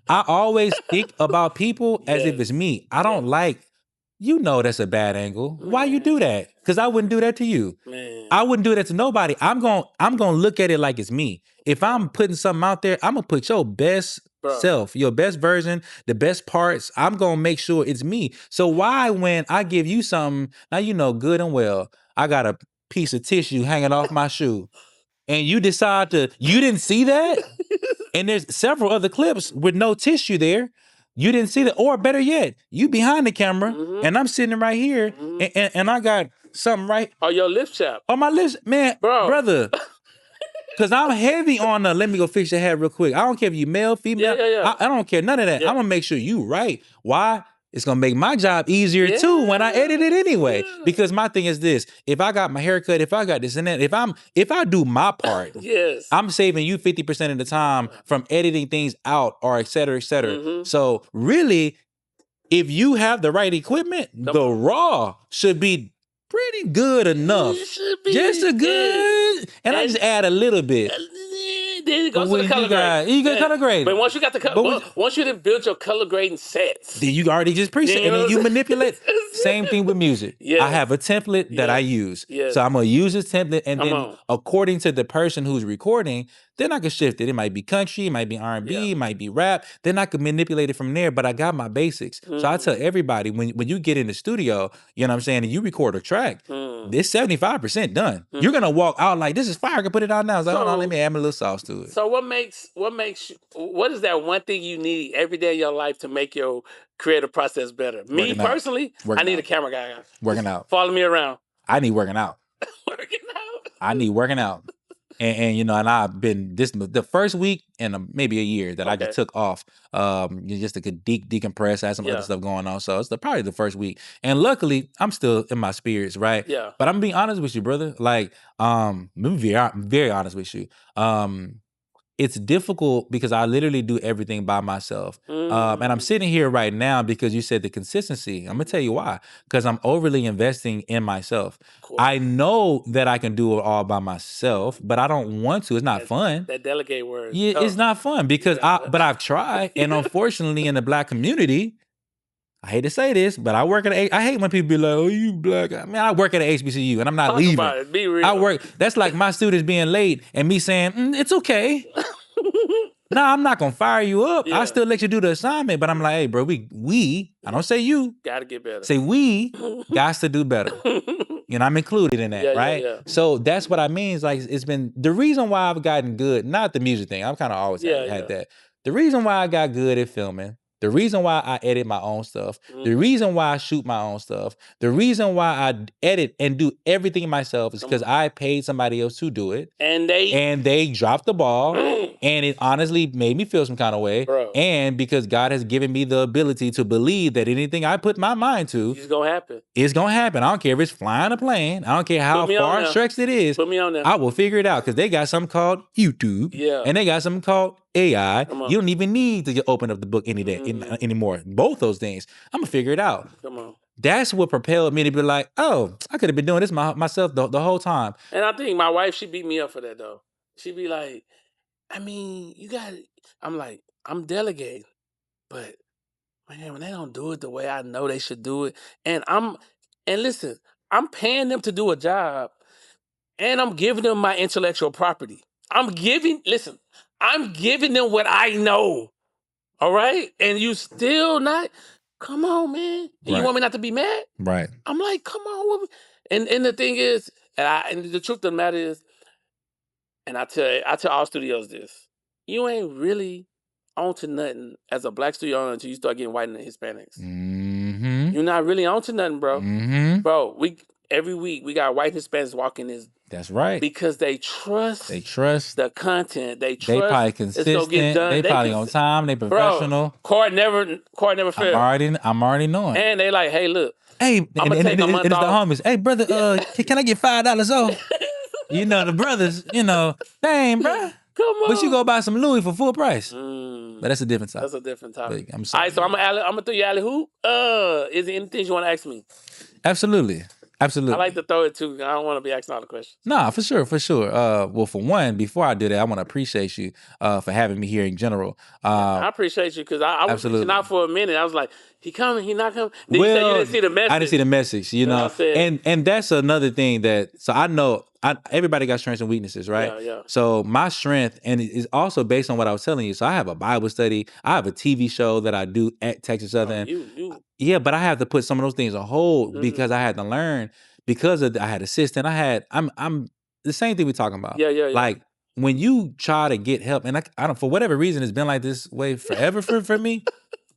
I always think about people as if it's me. I don't like. That's a bad angle. Man. Why you do that? Because I wouldn't do that to you. Man. I wouldn't do that to nobody. I'm gonna look at it like it's me. If I'm putting something out there, I'm gonna put your best self, your best version, the best parts. I'm gonna make sure it's me. So why, when I give you something, now good and well, I got a piece of tissue hanging off my shoe, and you decide you didn't see that, and there's several other clips with no tissue there. You didn't see that, or better yet, you behind the camera, and I'm sitting right here, and I got something right. Oh, your lip chap. On my lips, man, brother. Because I'm heavy on let me go fix your hair real quick. I don't care if you male, female. Yeah. I don't care, none of that. Yeah. I'm going to make sure you right. Why? It's going to make my job easier too when I edit it anyway. Yeah. Because my thing is this. If I got my hair cut, if I got this and that, if I do my part, yes, I'm saving you 50% of the time from editing things out or et cetera, et cetera. Mm-hmm. So really, if you have the right equipment, the raw should be pretty good enough. Just a good, and I just add a little bit. Then it goes to the color grade. You got color grade. But once you got once you done built your color grading sets, then you already just preset, and then you manipulate. Same thing with music. Yes. I have a template that I use. Yes. So I'm gonna use this template, and then according to the person who's recording, then I can shift it. It might be country, it might be R&B, it might be rap. Then I can manipulate it from there. But I got my basics. Mm. So I tell everybody, when you get in the studio, you know what I'm saying, and you record a track, it's 75% done. Mm. You're gonna walk out like, this is fire. I can put it out now. It's like, hold on, let me add a little sauce to it. So what is that one thing you need every day in your life to make your creative process better? Me personally, I need a camera guy. Working out. Follow me around. I need working out. Working out. I need working out. And I've been the first week and maybe a year that I just took off, just to decompress. I had some other stuff going on, so it's probably the first week. And luckily, I'm still in my spirits, right? Yeah. But I'm being honest with you, brother. Like, let me be very honest with you. It's difficult because I literally do everything by myself. And I'm sitting here right now because you said the consistency. I'm going to tell you why. Because I'm overly investing in myself. Cool. I know that I can do it all by myself, but I don't want to. It's not fun. That delegate word. Yeah, it's not fun because I've tried. And unfortunately, in the Black community, I hate to say this, but I hate when people be like, "Oh, you Black." I mean, I work at an HBCU and I'm not leaving. About it. Be real. That's like my students being late and me saying, it's okay. No, I'm not gonna fire you up. Yeah. I still let you do the assignment, but I'm like, hey, bro, we I don't say you gotta get better. Say we got to do better. I'm included in that, right? Yeah. So that's what I mean. Is like, it's been the reason why I've gotten good, not the music thing. I've kind of always had that. The reason why I got good at filming, the reason why I edit my own stuff, the reason why I shoot my own stuff, the reason why I edit and do everything myself is because I paid somebody else to do it. And they dropped the ball. And it honestly made me feel some kind of way. Bro. And because God has given me the ability to believe that anything I put my mind to, it's gonna happen. It's gonna happen. I don't care if it's flying a plane. I don't care how far stretched it is. Put me on there. I will figure it out because they got something called YouTube. Yeah. And they got something called AI. You don't even need to open up the book anymore. Both those things. I'm gonna figure it out. Come on. That's what propelled me to be like, oh, I could have been doing this myself the whole time. And I think my wife, she beat me up for that though. She be like, I mean, you got it. I'm like, I'm delegating, but man, when they don't do it the way I know they should do it, and listen, I'm paying them to do a job, and I'm giving them my intellectual property. I'm giving them what I know. All right, and you still not. Come on, man. And you want me not to be mad? Right. I'm like, come on. And the thing is, and the truth of the matter is. And I tell all studios this: you ain't really onto nothing as a Black studio owner until you start getting white and Hispanics. Mm-hmm. You're not really onto nothing, bro. Mm-hmm. Bro, every week we got white Hispanics walking this. That's right. Because they trust the content. They probably consistent. Get done. They probably on time. They professional. Bro, Court never failed. I'm already knowing. And they like, hey, look. Hey, and it's the homies. Hey, brother, can I get $5 off? You know, the brothers, you know, dang, bruh. Come on. But you go buy some Louis for full price. But that's a different topic. That's a different topic. But I'm sorry. All right, so I'm gonna throw you alley hoop. Is there anything you want to ask me? Absolutely. Absolutely. I like to throw it too. I don't want to be asking all the questions. Nah, for sure. Well, for one, before I do that, I want to appreciate you for having me here in general. I appreciate you because I was reaching out for a minute. I was like, he coming, he not coming. Then you said you didn't see the message. I didn't see the message, you know. And that's another thing so I know everybody got strengths and weaknesses, right? Yeah. So my strength, and it is also based on what I was telling you. So I have a Bible study. I have a TV show that I do at Texas Southern. Yeah, but I have to put some of those things on hold because I had to learn. Because I had assistant, I'm the same thing we're talking about. Yeah. Like when you try to get help, and I don't, for whatever reason, it's been like this way forever for me.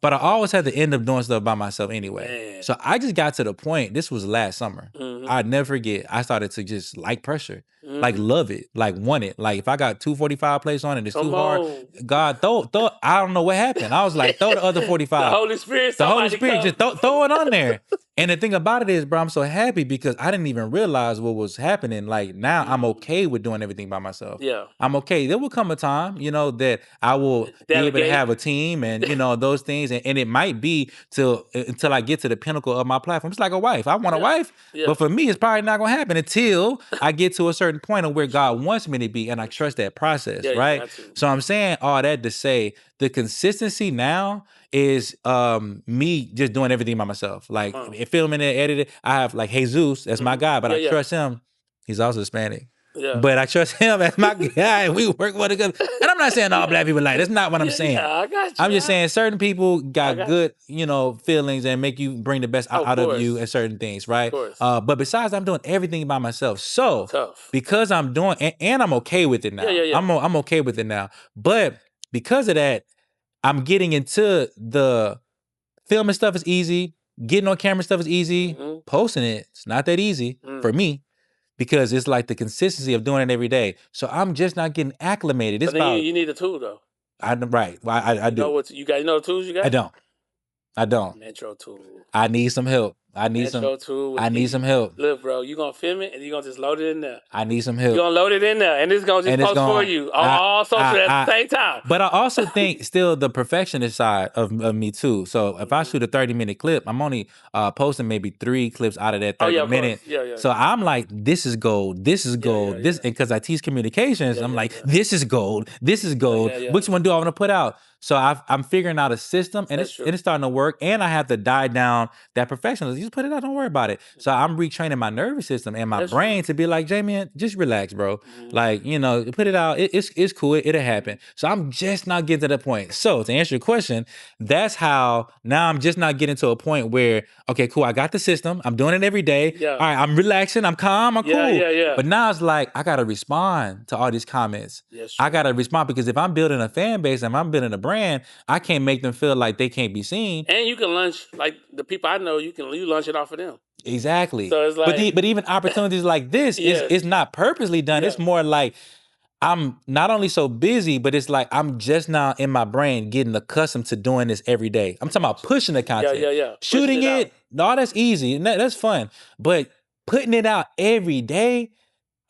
But I always had to end up doing stuff by myself anyway. Man. So I just got to the point. This was last summer. I'd never forget. I started to just like pressure, like love it, like want it. Like if I got 245 plays on and it's too hard, God throw. I don't know what happened. I was like, throw the other 45. The Holy Spirit. Just throw it on there. And the thing about it is, bro, I'm so happy because I didn't even realize what was happening. Like now I'm okay with doing everything by myself. Yeah. I'm okay. There will come a time, you know, that I will be able to have a team and, you know, those things. And it might be until I get to the pinnacle of my platform. It's like a wife. I want a wife. But for me, it's probably not going to happen until I get to a certain point of where God wants me to be. And I trust that process, right? So I'm saying all that to say the consistency now is me just doing everything by myself. Like filming it, editing. I have like Jesus, that's my guy, but I trust him. He's also Hispanic. Yeah. But I trust him as my guy. We work well together. And I'm not saying all black people like that's not what I'm saying. Yeah, I got you. I'm just saying certain people got good, you know, feelings and make you bring the best out of you and certain things, right? But besides, I'm doing everything by myself. So because I'm doing and I'm okay with it now. Yeah. I'm okay with it now. But because of that, I'm getting into the filming stuff is easy. Getting on camera stuff is easy. Posting it's not that easy for me because it's like the consistency of doing it every day. So I'm just not getting acclimated. But then you need a tool though. Right. Well, I do. Know what you got? You know the tools you got? I don't. Metro tool. I need some help. I need some help. Look, bro, you gonna film it and you gonna just load it in there. I need some help. You gonna load it in there and it's gonna just post for you on all social at the same time. But I also think still the perfectionist side of me too. So if I shoot a 30-minute clip, I'm only posting maybe 3 clips out of that 30 minutes. Yeah. So I'm like, this is gold. This is gold. This because I teach communications. I'm like, this is gold. This is gold. Which one do I want to put out? So I'm figuring out a system and it's starting to work. And I have to die down that perfectionism. You just put it out, don't worry about it. So I'm retraining my nervous system and my brain to be like, Jamie, just relax, bro. Like, you know, put it out. It's cool. It'll happen. So I'm just not getting to that point. So to answer your question, that's how now I'm just not getting to a point where, okay, cool. I got the system. I'm doing it every day. Yeah. All right, I'm relaxing. I'm calm. I'm cool. Yeah. But now it's like, I got to respond to all these comments. I got to respond because if I'm building a fan base and I'm building a brand, I can't make them feel like they can't be seen. And you can launch, like the people I know, you launch it off of them. Exactly. So it's like, but even opportunities like this, it's not purposely done. It's more like I'm not only so busy, but it's like I'm just now in my brain getting accustomed to doing this every day. I'm talking about pushing the content. Yeah. Shooting it, no, that's easy. That's fun. But putting it out every day,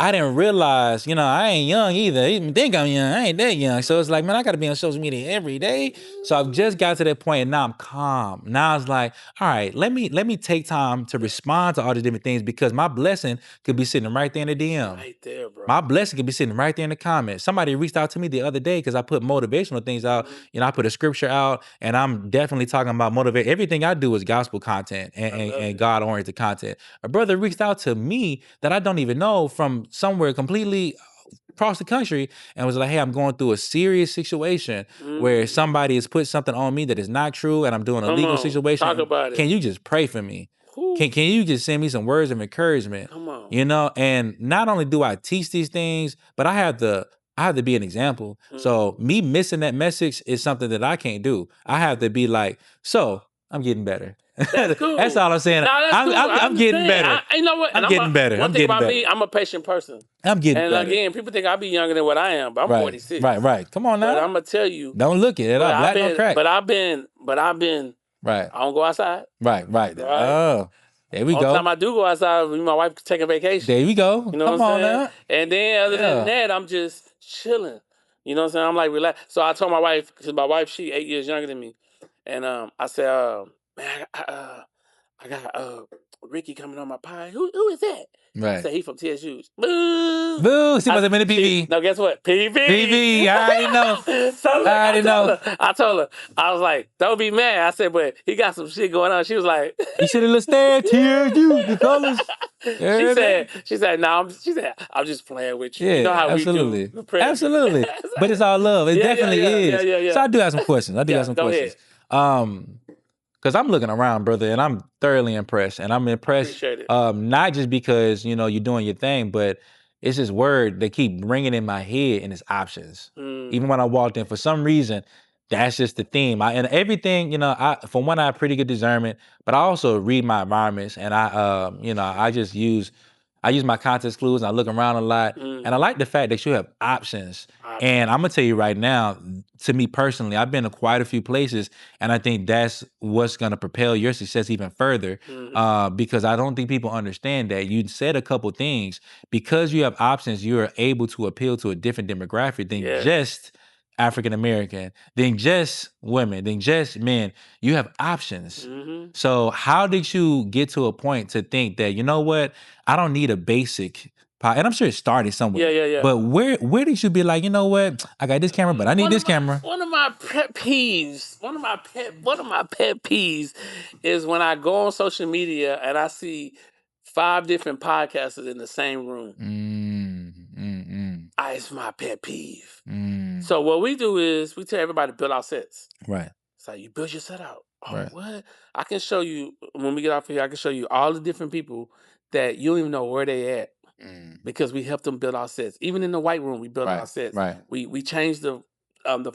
I didn't realize, you know, I ain't young either. I even think I'm young. I ain't that young. So it's like, man, I got to be on social media every day. So I've just got to that point and now I'm calm. Now it's like, all right, let me take time to respond to all these different things because my blessing could be sitting right there in the DM. Right there, bro. My blessing could be sitting right there in the comments. Somebody reached out to me the other day because I put motivational things out. You know, I put a scripture out and I'm definitely talking about motivate. Everything I do is gospel content and God-oriented content. A brother reached out to me that I don't even know from somewhere completely across the country and was like, hey, I'm going through a serious situation where somebody has put something on me that is not true and I'm doing a legal situation. Talk about it. Can you just pray for me? Can you just send me some words of encouragement? Come on. You know, and not only do I teach these things, but I have to be an example. So me missing that message is something that I can't do. I have to be like, so I'm getting better. That's cool. That's all I'm saying. No, I'm getting better. You know what? I'm getting better. One thing about me, I'm a patient person. I'm getting better. And again, people think I be younger than what I am, but I'm 46. Right. Come on now. But I'm gonna tell you. Don't look at it. Black don't crack. But I've been. Right. I don't go outside. Right. Oh. There we All the go. time I do go outside, my wife taking vacation. There we go. You know Come what I'm on saying? now. And then other than that, I'm just chilling. You know what I'm saying? I'm like relax. So I told my wife, because my wife, she 8 years younger than me, and I said, man, I got Ricky coming on my pie. Who is that? I said he from TSU's. Boo! Boo! She must have been a PV. No, guess what? PV. PV. I already know. So look, I already know. I told her, I was like, don't be mad. I said, but he got some shit going on. She was like, You should have listed TSU, the colors. She said, no, I'm just playing with you. Yeah, You know how absolutely. we do. The Absolutely. But it's all love. It definitely is. Yeah. So I do have some questions. Go ahead. Because I'm looking around, brother, and I'm thoroughly impressed. And I'm impressed, Appreciate it. not just because you're doing your thing, but it's this word that keep ringing in my head, and it's options. Even when I walked in, for some reason, that's just the theme. And everything, for one, I have pretty good discernment, but I also read my environments, and I just use my context clues, and I look around a lot, and I like the fact that you have options. And I'm gonna tell you right now, to me personally, I've been to quite a few places, and I think that's what's gonna propel your success even further. Because I don't think people understand that. You said a couple things. Because you have options, you are able to appeal to a different demographic than just African American, than just women, than just men. You have options. So how did you get to a point to think that, you know what, I don't need a basic pie? And I'm sure it started somewhere. Yeah. But where did you be like, you know what, I got this camera, but I need this camera? One of my pet peeves is when I go on social media and I see 5 different podcasters in the same room. It's my pet peeve. So what we do is we tell everybody to build our sets. Right. So you build your set out. Oh, Right. what? I can show you, when we get off here, I can show you all the different people that you don't even know where they at, because we help them build our sets. Even in the white room, we build our sets. Right. We change the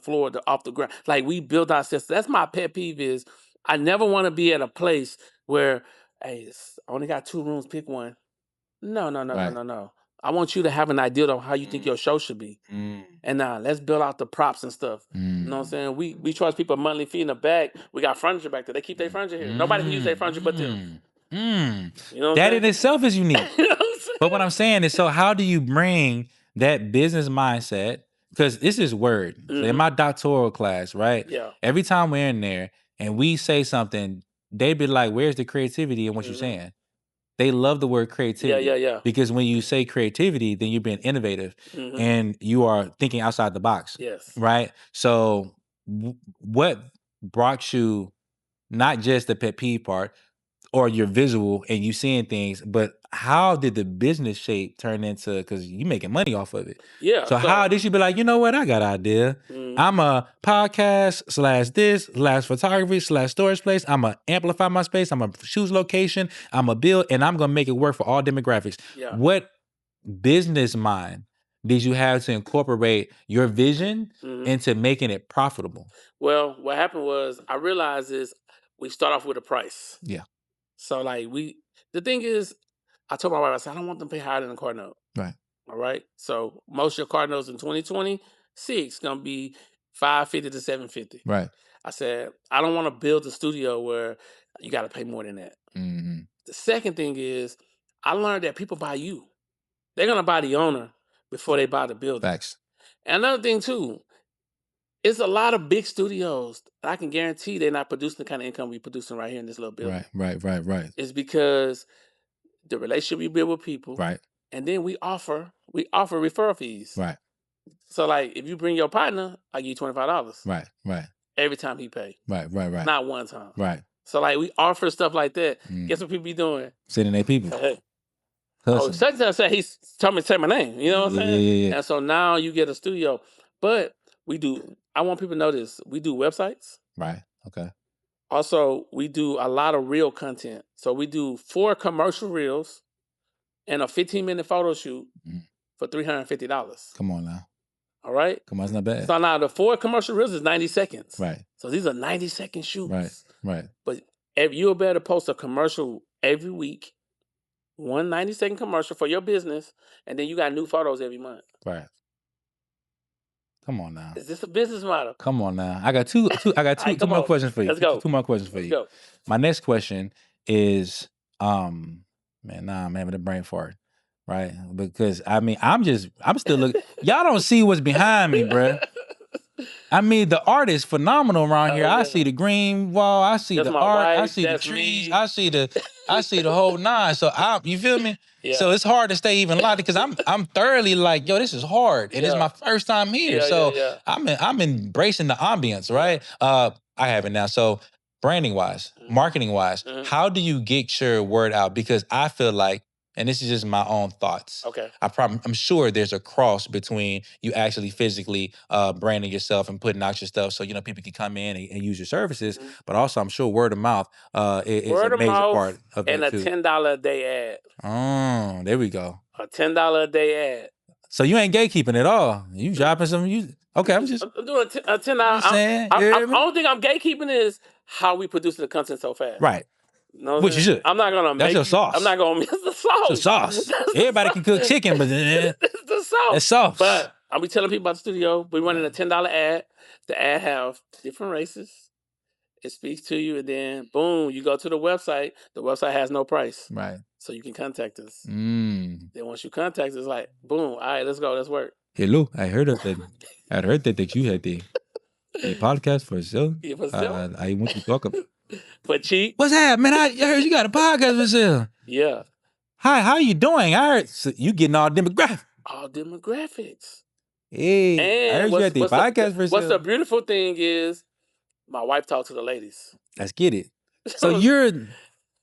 floor off the ground. Like, we build our sets. That's my pet peeve. Is I never want to be at a place where, hey, I only got 2 rooms, pick one. No. I want you to have an idea of how you think your show should be. And now let's build out the props and stuff. You know what I'm saying? We charge people a monthly fee in the back. We got furniture back there. They keep their furniture here. Nobody can use their furniture but them. You know what That I'm in itself is unique. You know what I'm saying? But what I'm saying is, so how do you bring that business mindset? Because this is word. So in my doctoral class, right? Yeah. Every time we're in there and we say something, they be like, where's the creativity in what you're saying? They love the word creativity. Yeah. Because when you say creativity, then you're being innovative and you are thinking outside the box. Yes. Right? So what brought you not just the pet peeve part or your visual and you seeing things, but how did the business shape turn into, because you making money off of it? Yeah. So how did you be like, you know what, I got an idea. I'm a podcast / photography / storage place. I'm going to amplify my space. I'm going to choose location. I'm going to build, and I'm going to make it work for all demographics. Yeah. What business mind did you have to incorporate your vision into making it profitable? Well, what happened was, I realized is we start off with a price. Yeah. So like the thing is, I told my wife, I said, I don't want them to pay higher than a car note. Right. All right. So most of your car notes in 2026 gonna be $550 to $750. Right. I said, I don't want to build a studio where you got to pay more than that. The second thing is, I learned that people buy you. They're gonna buy the owner before they buy the building. Facts. And another thing too, it's a lot of big studios that I can guarantee they're not producing the kind of income we're producing right here in this little building. Right. It's because the relationship you build with people. Right. And then we offer referral fees. Right. So like, if you bring your partner, I give you $25. Right. Every time he pay. Right. Not one time. Right. So like, we offer stuff like that. Guess what people be doing? Sending their people. Hey. Oh, such and such, he's told me to say my name. You know what I'm saying? Yeah. And so now you get a studio. But I want people to know this. We do websites. Right. Okay. Also, we do a lot of reel content. So we do 4 commercial reels and a 15-minute photo shoot for $350. Come on now. All right? Come on, it's not bad. So now the 4 commercial reels is 90 seconds. Right. So these are 90-second shoots. Right. But you'll be able to post a commercial every week, one 90-second commercial for your business, and then you got new photos every month. Right. Come on now. Is this a business model? Come on now. I got two more questions for you. Let's go. Two more questions for you. Go. My next question is, Man, with a brain fart, right? Because I mean, I'm still looking. Y'all don't see what's behind me, bruh. I mean, the art is phenomenal around here. I see the green wall. I see That's the my art. I wife. see the That's trees. me. I see the whole nine. So you feel me? Yeah. So it's hard to stay even locked because I'm thoroughly like, yo, this is hard, and it's my first time here. So I'm embracing the ambience, right? I have it now. So branding wise, marketing wise, how do you get your word out? Because I feel like, and this is just my own thoughts. Okay. I'm sure there's a cross between you actually physically branding yourself and putting out your stuff so people can come in and use your services. But also, I'm sure word of mouth is Word a of major mouth part of and that a too. $10 a day ad. Oh, there we go. A $10 a day ad. So you ain't gatekeeping at all. You dropping some. Okay? I'm doing a $10. I'm saying. Only thing I'm gatekeeping is how we produce the content so fast. Right. No, Which you should. I'm not gonna That's make your sauce. I'm not gonna miss the sauce. It's your sauce. Everybody can cook chicken, but it's the sauce. It's sauce. But I'll be telling people about the studio. We're running a $10 ad. The ad have different races. It speaks to you, and then boom, you go to the website. The website has no price. Right. So you can contact us. Then once you contact us, it's like, boom, all right, let's go, let's work. Hello, I heard that you had a podcast for sale. Yeah, for sale. I want to talk about. For cheap. What's that, man? I heard you got a podcast for sale. Yeah. Hi, how you doing? I heard you getting all demographics. All demographics. Hey, I heard you had the podcast for sale. What's the beautiful thing is, my wife talks to the ladies. Let's get it. So you're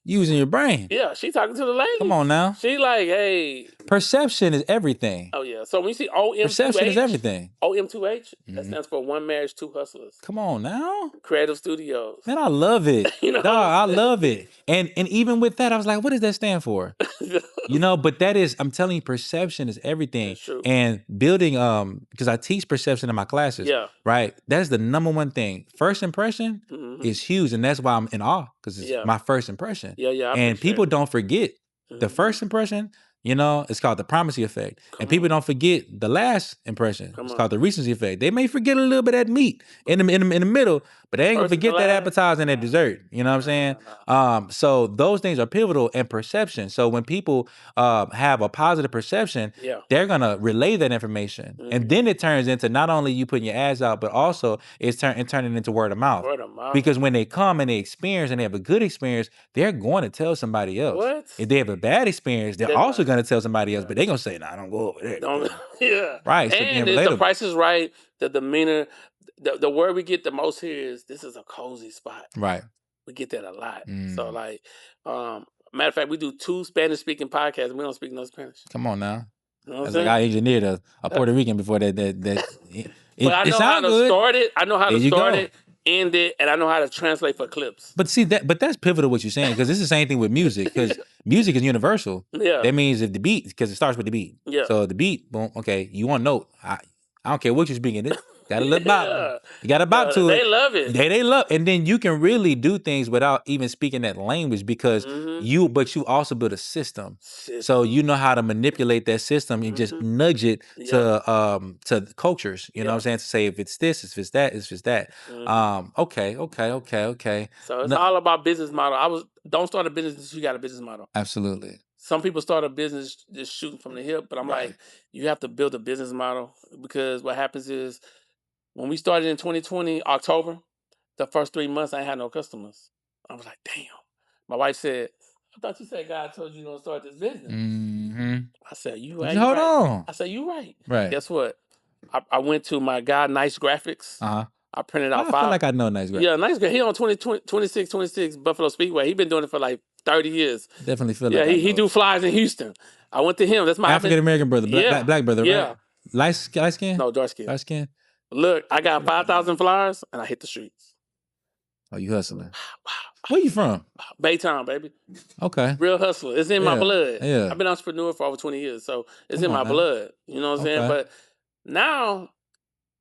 using your brain. Yeah, she talking to the ladies. Come on now. She like, hey. Perception is everything. Oh yeah. So when you see OM2H. Perception is everything. OM2H, that stands for One Marriage, Two Hustlers. Come on now. Creative Studios. Man, I love it. Dog, I love it. And even with that, I was like, what does that stand for? But that is, I'm telling you, perception is everything. That's true. And building, because I teach perception in my classes. Yeah. Right? That's the number one thing. First impression is huge. And that's why I'm in awe, because it's my first impression. Yeah. And people don't forget the first impression. It's called the primacy effect. And people don't forget the last impression. It's called the recency effect. They may forget a little bit of that meat in the middle, but they ain't gonna forget that appetizer and that dessert. You know what I'm saying? So those things are pivotal in perception. So when people have a positive perception, they're gonna relay that information. And then it turns into not only you putting your ads out, but also it's turning into word of mouth. Word of mouth. Because when they come and they experience and they have a good experience, they're going to tell somebody else. What? If they have a bad experience, they're also going to tell somebody else, but they're going to say, nah, don't go over there. Yeah. Right. So and the price is right, the demeanor, the word we get the most here is, this is a cozy spot. Right. We get that a lot. So like, matter of fact, we do 2 Spanish-speaking podcasts, and we don't speak no Spanish. Come on now. You know what I'm That's saying? like I engineered a Puerto Rican before that. But I know how to start it. I know how to start it, end it, and I know how to translate for clips. But see that's pivotal what you're saying, because it's the same thing with music, because music is universal. Yeah. That means if the beat, because it starts with the beat. Yeah. So the beat, boom, okay, you want to note. I don't care what you're speaking. Got a little bop. You got a bop to it. They love it. They love, and then you can really do things without even speaking that language, because you also build a system. So you know how to manipulate that system and just nudge it to cultures. You know what I'm saying? To say if it's this, if it's that, if it's that. Okay. So it's all about business model. Don't start a business until you got a business model. Absolutely. Some people start a business just shooting from the hip, but I'm like, you have to build a business model, because what happens is, when we started in 2020, October, the first 3 months, I ain't had no customers. I was like, damn. My wife said, I thought you said God told you to start this business. I said, you right. Hold on. I said, you right. Right. Guess what? I went to my guy, Nice Graphics. I printed out 5. I feel like I know Nice Graphics. Yeah, Nice Graphics. He on 26 Buffalo Speedway. He been doing it for like 30 years. Definitely feel like he do flies in Houston. I went to him. That's my African American brother, black brother, right? Yeah. Light skin? No, dark skin. Dark skin? Look, I got 5,000 flyers, and I hit the streets. Oh, you hustling. Where you from? Baytown, baby. Okay. Real hustler. It's in my blood. Yeah. I've been an entrepreneur for over 20 years, so it's in my blood. You know what I'm saying? But now,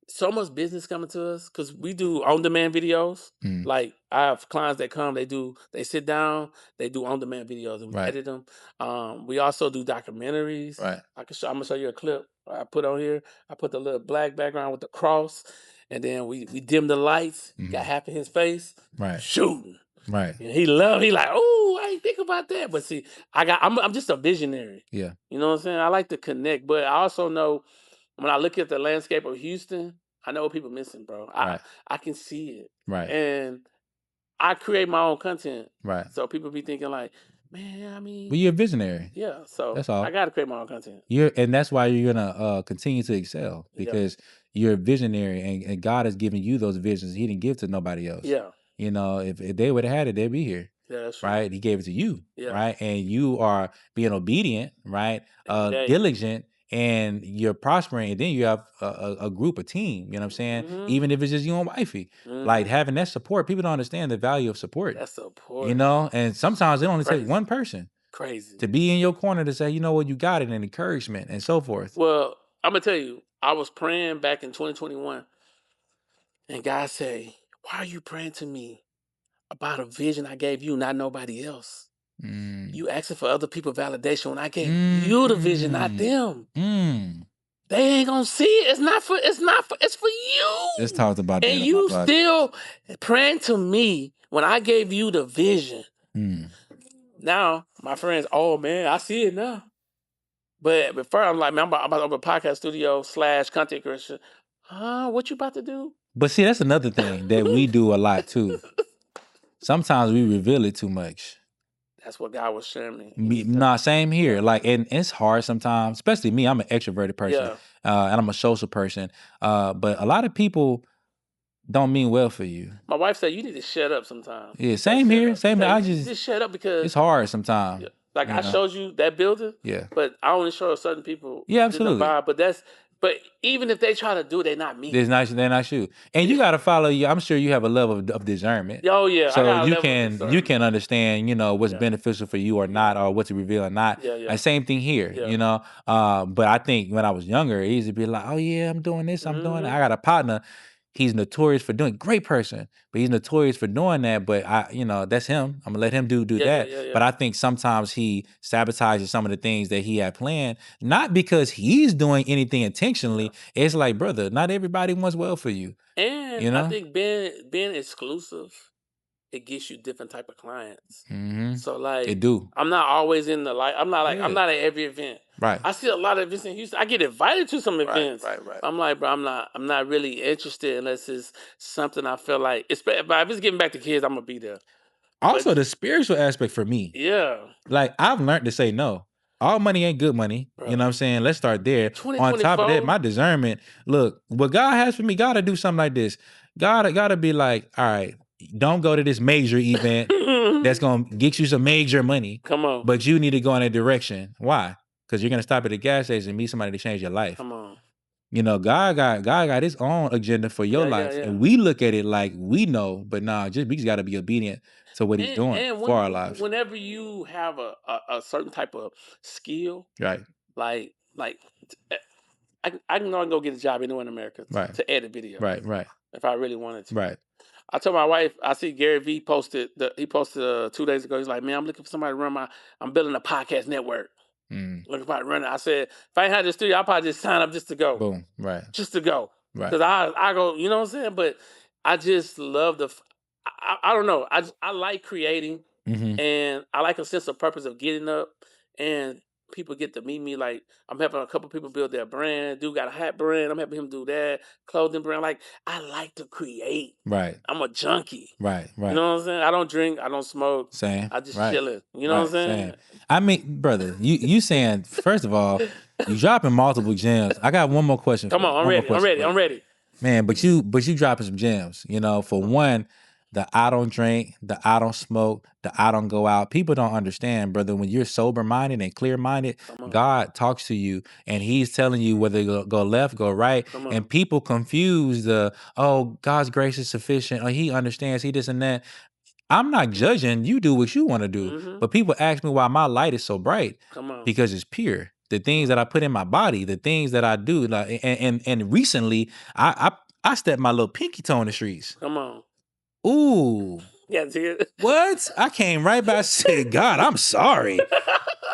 so much business coming to us, because we do on-demand videos. Like, I have clients that come, they sit down, they do on-demand videos, and we edit them. We also do documentaries. Right. I'm gonna show you a clip I put on here. I put the little black background with the cross, and then we dim the lights. Got half of his face. Right. Shooting. Right. And he like, oh, I ain't think about that. But see, I'm just a visionary. Yeah. You know what I'm saying? I like to connect, but I also know when I look at the landscape of Houston, I know what people missing, bro. Right. I can see it. Right. And I create my own content. Right. So people be thinking like, man, I mean, But you're a visionary. yeah. So That's all. I gotta create my own content. And that's why you're gonna continue to excel, because you're a visionary, and God has given you those visions. He didn't give to nobody else. Yeah. You know, if they would have had it, they'd be here. Yeah, that's true. Right? He gave it to you. Yeah. Right? And you are being obedient, right? Every day. Diligent, and you're prospering, and then you have a group, a team, you know what I'm saying? Even if it's just you and wifey. Like having that support, people don't understand the value of support. That support. You know, and sometimes it only takes one person. Crazy. To be in your corner to say, you know what, you got it, and encouragement and so forth. Well, I'm gonna tell you, I was praying back in 2021, and God said, why are you praying to me about a vision I gave you, not nobody else? You asking for other people validation when I gave you the vision, not them. They ain't gonna see it. It's for you. Just talked about that. And you still praying to me when I gave you the vision. Now, my friends, oh man, I see it now. But before I'm like, man, I'm about to open a podcast studio / content creation. What you about to do? But see, that's another thing that we do a lot too. Sometimes we reveal it too much. That's what God was sharing me. Same here. Like, and it's hard sometimes, especially me. I'm an extroverted person, and I'm a social person. But a lot of people don't mean well for you. My wife said you need to shut up sometimes. Yeah, same here. Same. I just shut up because it's hard sometimes. Yeah. Like I showed you that building. Yeah. But I only show certain people. Yeah, absolutely. But even if they try to do it, they're not me. They're not you. And you gotta follow you. I'm sure you have a level of discernment. Oh yeah. So you can understand, you know, what's beneficial for you or not, or what to reveal or not. Yeah. And same thing here, you know. But I think when I was younger, it used to be like, oh yeah, I'm doing this, I'm doing that. I got a partner. He's notorious for doing great person, but he's notorious for doing that. But that's him. I'm gonna let him do that. Yeah. But I think sometimes he sabotages some of the things that he had planned, not because he's doing anything intentionally. It's like, brother, not everybody wants well for you. And I think being exclusive, it gets you different type of clients. So like, it do. I'm not always in the light. I'm not at every event. Right. I see a lot of events in Houston. I get invited to some events. Right. I'm like, bro, I'm not really interested unless it's something I feel like. But if it's getting back to kids, I'm gonna be there. Also, the spiritual aspect for me. Yeah. Like I've learned to say no. All money ain't good money. Bro. You know what I'm saying? Let's start there. On top of that, my discernment. Look, what God has for me, gotta do something like this. Gotta be like, all right, don't go to this major event that's gonna get you some major money. Come on. But you need to go in a direction. Why? Because you're gonna stop at a gas station and meet somebody to change your life. Come on. You know, God got his own agenda for your life. Yeah. And we look at it like we know, but we just gotta be obedient to what he's doing for our lives. Whenever you have a certain type of skill, right? Like I can go get a job anywhere in America to edit video. Right. If I really wanted to. Right. I told my wife, I see Gary Vee posted 2 days ago. He's like, man, I'm looking for somebody to run I'm building a podcast network. Looking for running. I said, if I ain't had the studio, I'll probably just sign up just to go. Boom. Right. Just to go. Right. Because I go, you know what I'm saying? But I just love I don't know. I like creating, and I like a sense of purpose of getting up, and people get to meet me. Like I'm helping a couple people build their brand. Dude got a hat brand. I'm helping him do that. Clothing brand. Like I like to create. Right. I'm a junkie. Right. You know what I'm saying? I don't drink. I don't smoke. Same. I just chilling. You know what I'm saying? Same. I mean, brother, you saying, first of all, you dropping multiple gems. I got one more question. Come on, I'm ready. Man, but you dropping some gems. You know, for one, the I don't drink, the I don't smoke, the I don't go out. People don't understand, brother. When you're sober-minded and clear-minded, God talks to you and he's telling you whether to go left, go right. And people confuse God's grace is sufficient, or he understands, he this and that. I'm not judging. You do what you want to do. But people ask me why my light is so bright. Because it's pure. The things that I put in my body, the things that I do, like, and recently I stepped my little pinky toe in the streets. Come on. Ooh. Yeah, see it? What? I came right back and said, God, I'm sorry.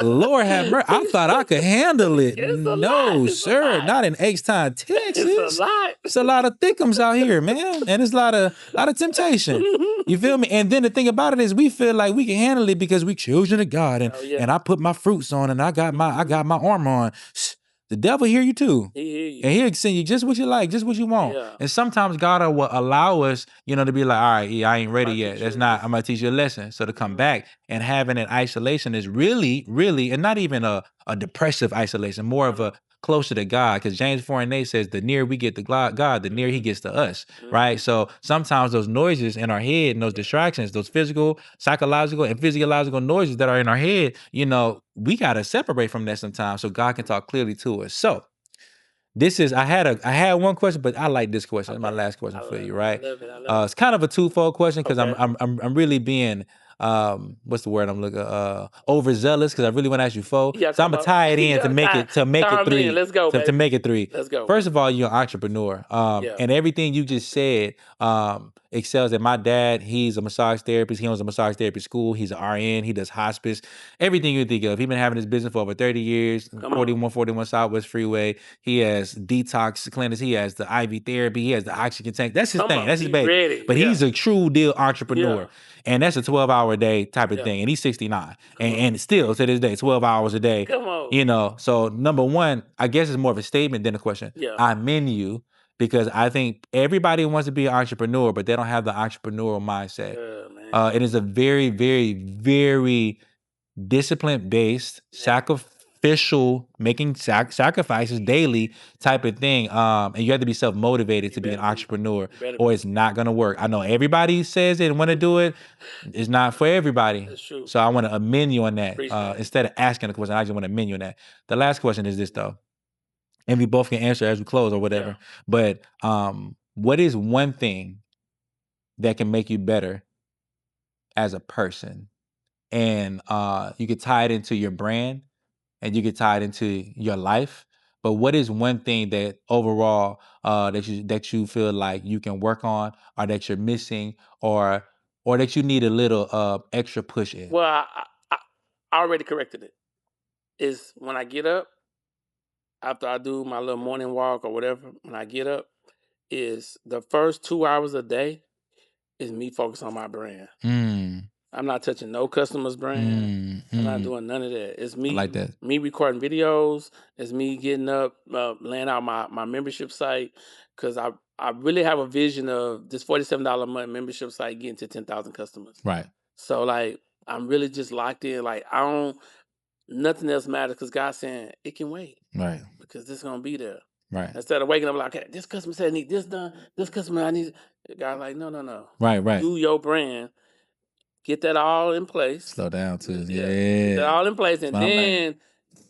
Lord have mercy. I thought I could handle it. It's a No, lot. It's a sir. lot. Not in H-Town, Texas. It's a lot. It's a lot of thickums out here, man. And it's a lot of temptation. You feel me? And then the thing about it is we feel like we can handle it because we children of God. And I put my fruits on and I got my armor on. The devil hear you too. He hear you. And he'll send you just what you like, just what you want. Yeah. And sometimes God will allow us, you know, to be like, all right, yeah, I ain't ready yet. That's not, I'm going to teach you a lesson. So to come back and having an isolation is really, really, and not even a depressive isolation, more of a closer to God. Because James 4:8 says, the nearer we get to God, the nearer he gets to us, right? So sometimes those noises in our head and those distractions, those physical, psychological, and physiological noises that are in our head, you know, we got to separate from that sometimes so God can talk clearly to us. So this is, I had one question, but I like this question. It's my last question for you, right? I love it. It's kind of a twofold question because I'm really being what's the word I'm looking overzealous because I really want to ask you four. Yeah, so I'm gonna tie it in to make it three. Let's go, to make it three. Let's go. First of all, you're an entrepreneur. And everything you just said excels. And my dad, he's a massage therapist. He owns a massage therapy school. He's an RN. He does hospice. Everything you think of. He's been having his business for over 30 years. 4141 Southwest Freeway. He has detox clinics. He has the IV therapy. He has the oxygen tank. That's his thing. That's his baby. Ready. But he's a true deal entrepreneur. Yeah. And that's a 12-hour a day type of thing. And he's 69. And still to this day, 12 hours a day. Come on. You know, so number one, I guess it's more of a statement than a question. Yeah. I commend you because I think everybody wants to be an entrepreneur, but they don't have the entrepreneurial mindset. It is a very, very, very discipline-based, sacrificial, making sacrifices daily type of thing. And you have to be self-motivated to be an entrepreneur or it's not going to work. I know everybody says it and want to do it. It's not for everybody. That's true. So I want to amend you on that. Instead of asking a question, I just want to amend you on that. The last question is this though. And we both can answer as we close or whatever. Yeah. But what is one thing that can make you better as a person? And you could tie it into your brand and you could tie it into your life. But what is one thing that overall that you feel like you can work on or that you're missing or that you need a little extra push in? Well, I already corrected it. Is when I get up, after I do my little morning walk or whatever, when I get up, is the first 2 hours a day is me focused on my brand. I'm not touching no customer's brand. I'm not doing none of that. It's me. I like that. Me recording videos. It's me getting up, laying out my membership site. Because I really have a vision of this $47 a month membership site getting to 10,000 customers. Right. So like I'm really just locked in. Like nothing else matters because God's saying it can wait. Right. Because this is gonna be there. Right. Instead of waking up like, okay, this customer said I need this done. This customer I need. God's like, no. Right. Do your brand. Get that all in place. Slow down too. Yeah. Get that all in place, and then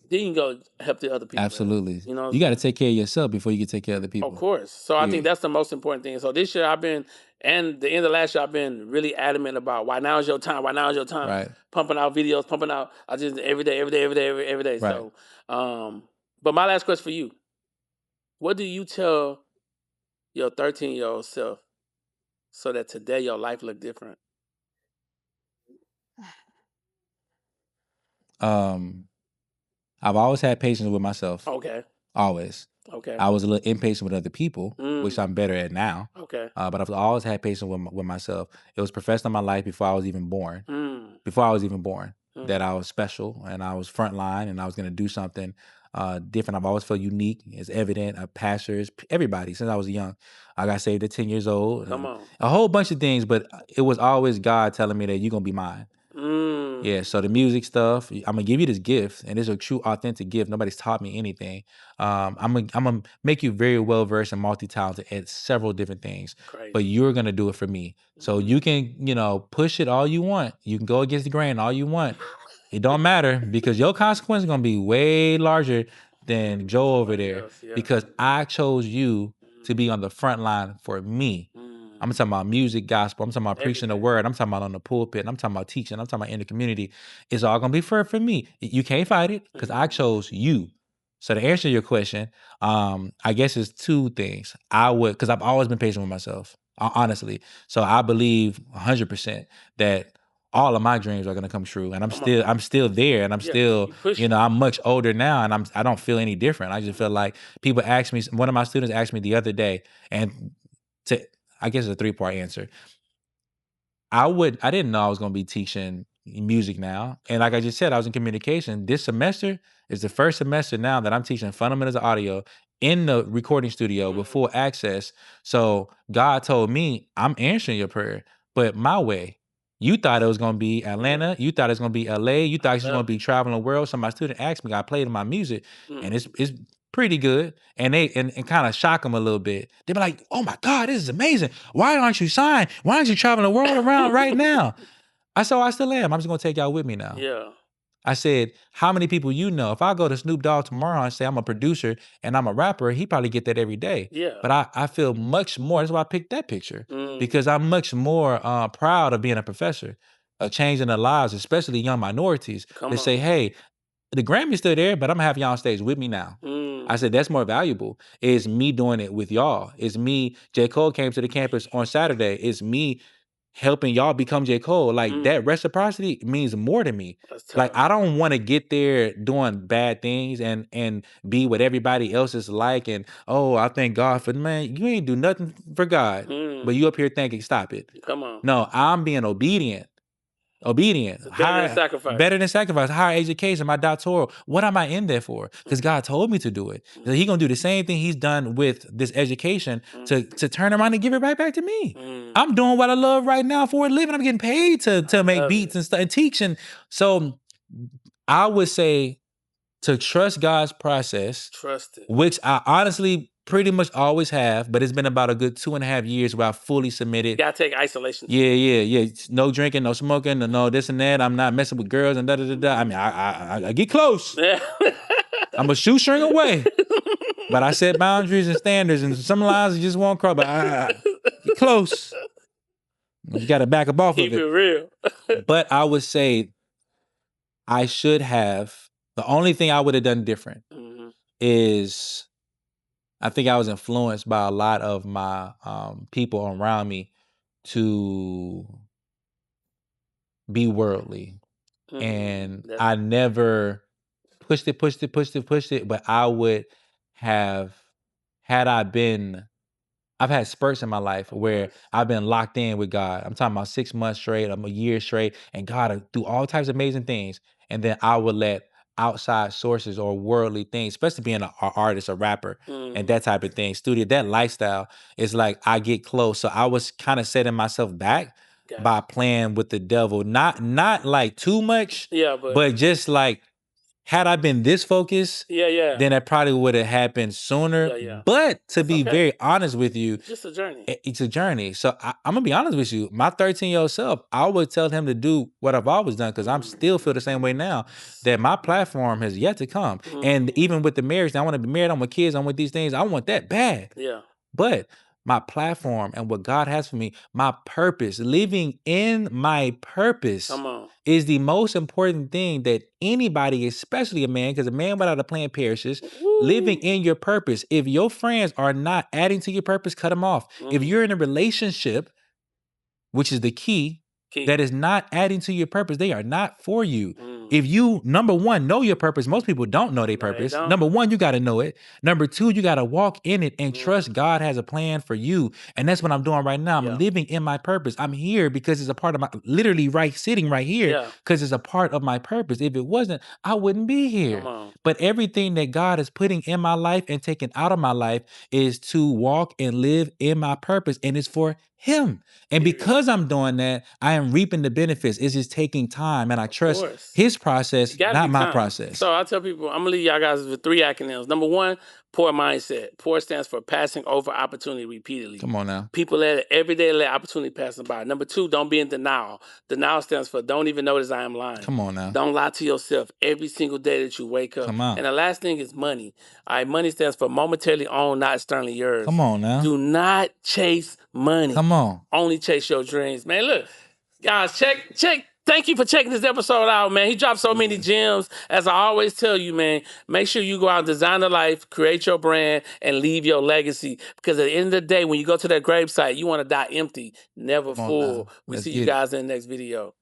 you can go help the other people. Absolutely. You know, you got to take care of yourself before you can take care of other people. Of course. So I think that's the most important thing. So this year and the end of last year, I've been really adamant about why now is your time. Why now is your time? Right. Pumping out videos, I just every day. Right. So, but my last question for you: what do you tell your 13-year-old self so that today your life look different? I've always had patience with myself. Okay. Always. Okay. I was a little impatient with other people, which I'm better at now. Okay. But I've always had patience with myself. It was professed in my life before I was even born. That I was special and I was frontline and I was going to do something different. I've always felt unique. It's evident. Pastors, everybody, since I was young. I got saved at 10 years old. Come on. A whole bunch of things, but it was always God telling me that you're going to be mine. Yeah, so the music stuff, I'm gonna give you this gift, and it's a true, authentic gift. Nobody's taught me anything. I'm gonna make you very well versed and multi-talented at several different things. Crazy. But you're gonna do it for me. So you can, push it all you want. You can go against the grain all you want. It don't matter because your consequence is gonna be way larger than Joe over there because I chose you to be on the front line for me. I'm talking about music, gospel. I'm talking about preaching the word. I'm talking about on the pulpit. I'm talking about teaching. I'm talking about in the community. It's all going to be for me. You can't fight it because I chose you. So to answer your question, I guess it's two things. Because I've always been patient with myself. honestly. So I believe 100% that all of my dreams are gonna come true, and I'm still there, and I'm still, I'm much older now, and I don't feel any different. I just feel like people ask me. One of my students asked me the other day, and I guess it's a 3-part answer. I didn't know I was going to be teaching music now. And like I just said, I was in communication. This semester is the first semester now that I'm teaching fundamentals of audio in the recording studio with full access. So God told me, I'm answering your prayer, but my way. You thought it was going to be Atlanta. You thought it was going to be LA. You thought it was going to be traveling the world. So my student asked me, I played in my music, and it's pretty good. And they and kind of shock them a little bit. They be like, oh my God, this is amazing. Why aren't you signed? Why aren't you traveling the world around right now? I said, I still am. I'm just going to take y'all with me now. Yeah. I said, how many people you know? If I go to Snoop Dogg tomorrow and say I'm a producer and I'm a rapper, he probably get that every day. Yeah. But I feel much more, that's why I picked that picture. Because I'm much more proud of being a professor, of changing the lives, especially young minorities. They say, hey, the Grammy's still there, but I'm gonna have y'all on stage with me now. I said, that's more valuable. It's me doing it with y'all. It's me, J. Cole came to the campus on Saturday. It's me helping y'all become J. Cole. Like that reciprocity means more to me. Like I don't want to get there doing bad things and be what everybody else is like. And I thank God for, man, you ain't do nothing for God. But you up here thinking, stop it. Come on. No, I'm being obedient. Better than sacrifice. Higher education, my doctoral. What am I in there for? Because God told me to do it. He's gonna do the same thing he's done with this education to turn around and give it right back to me. I'm doing what I love right now for a living. I'm getting paid to make beats and stuff and teach. And so I would say to trust God's process. Trust it. Which I honestly pretty much always have, but it's been about a good 2.5 years where I fully submitted. You gotta take isolation. Yeah. No drinking, no smoking, no this and that. I'm not messing with girls and da-da-da-da. I mean, I get close. I'm a shoestring away. But I set boundaries and standards, and some lines you just won't cross, but get close. You gotta back up off of it. Keep it real. But I would say I should have, the only thing I would have done different is I think I was influenced by a lot of my people around me to be worldly. And I never pushed it, but I would have, I've had spurts in my life where I've been locked in with God. I'm talking about 6 months straight, I'm a year straight, and God will do all types of amazing things. And then I would let outside sources or worldly things, especially being an artist, a rapper, and that type of thing, studio, that lifestyle is like I get close. So I was kind of setting myself back by playing with the devil. Not like too much, but just like, had I been this focused, then that probably would have happened sooner. But to be very honest with you, it's just a journey. It's a journey. So I'm gonna be honest with you. My 13-year-old self, I would tell him to do what I've always done, because I'm still feel the same way now, that my platform has yet to come. And even with the marriage, I want to be married, I want kids, I want these things, I want that bad. Yeah. But my platform and what God has for me, my purpose, living in my purpose is the most important thing that anybody, especially a man, because a man without a plan perishes. Living in your purpose. If your friends are not adding to your purpose, cut them off. If you're in a relationship, which is the key, that is not adding to your purpose, they are not for you. If you, number one, know your purpose, most people don't know their purpose. Number one, you got to know it. Number two, you got to walk in it and trust God has a plan for you. And that's what I'm doing right now. I'm living in my purpose. I'm here because it's a part of my, literally sitting right here, because it's a part of my purpose. If it wasn't, I wouldn't be here. But everything that God is putting in my life and taking out of my life is to walk and live in my purpose, and it's for Him. And because I'm doing that, I am reaping the benefits. It's just taking time, and I trust His process, not my process. So I tell people, I'm gonna leave y'all guys with 3 acronyms. Number 1, poor mindset. Poor stands for passing over opportunity repeatedly. Come on now. People every day let opportunity pass them by. Number 2, don't be in denial. Denial stands for don't even notice I am lying. Come on now. Don't lie to yourself every single day that you wake up. Come on. And the last thing is money. All right, money stands for momentarily owned, not externally yours. Come on now. Do not chase money. Come on. Only chase your dreams. Man, look, guys, check Thank you for checking this episode out, man. He dropped so many gems. As I always tell you, man, make sure you go out and design a life, create your brand, and leave your legacy. Because at the end of the day, when you go to that gravesite, you want to die empty, never full. We see you guys in the next video.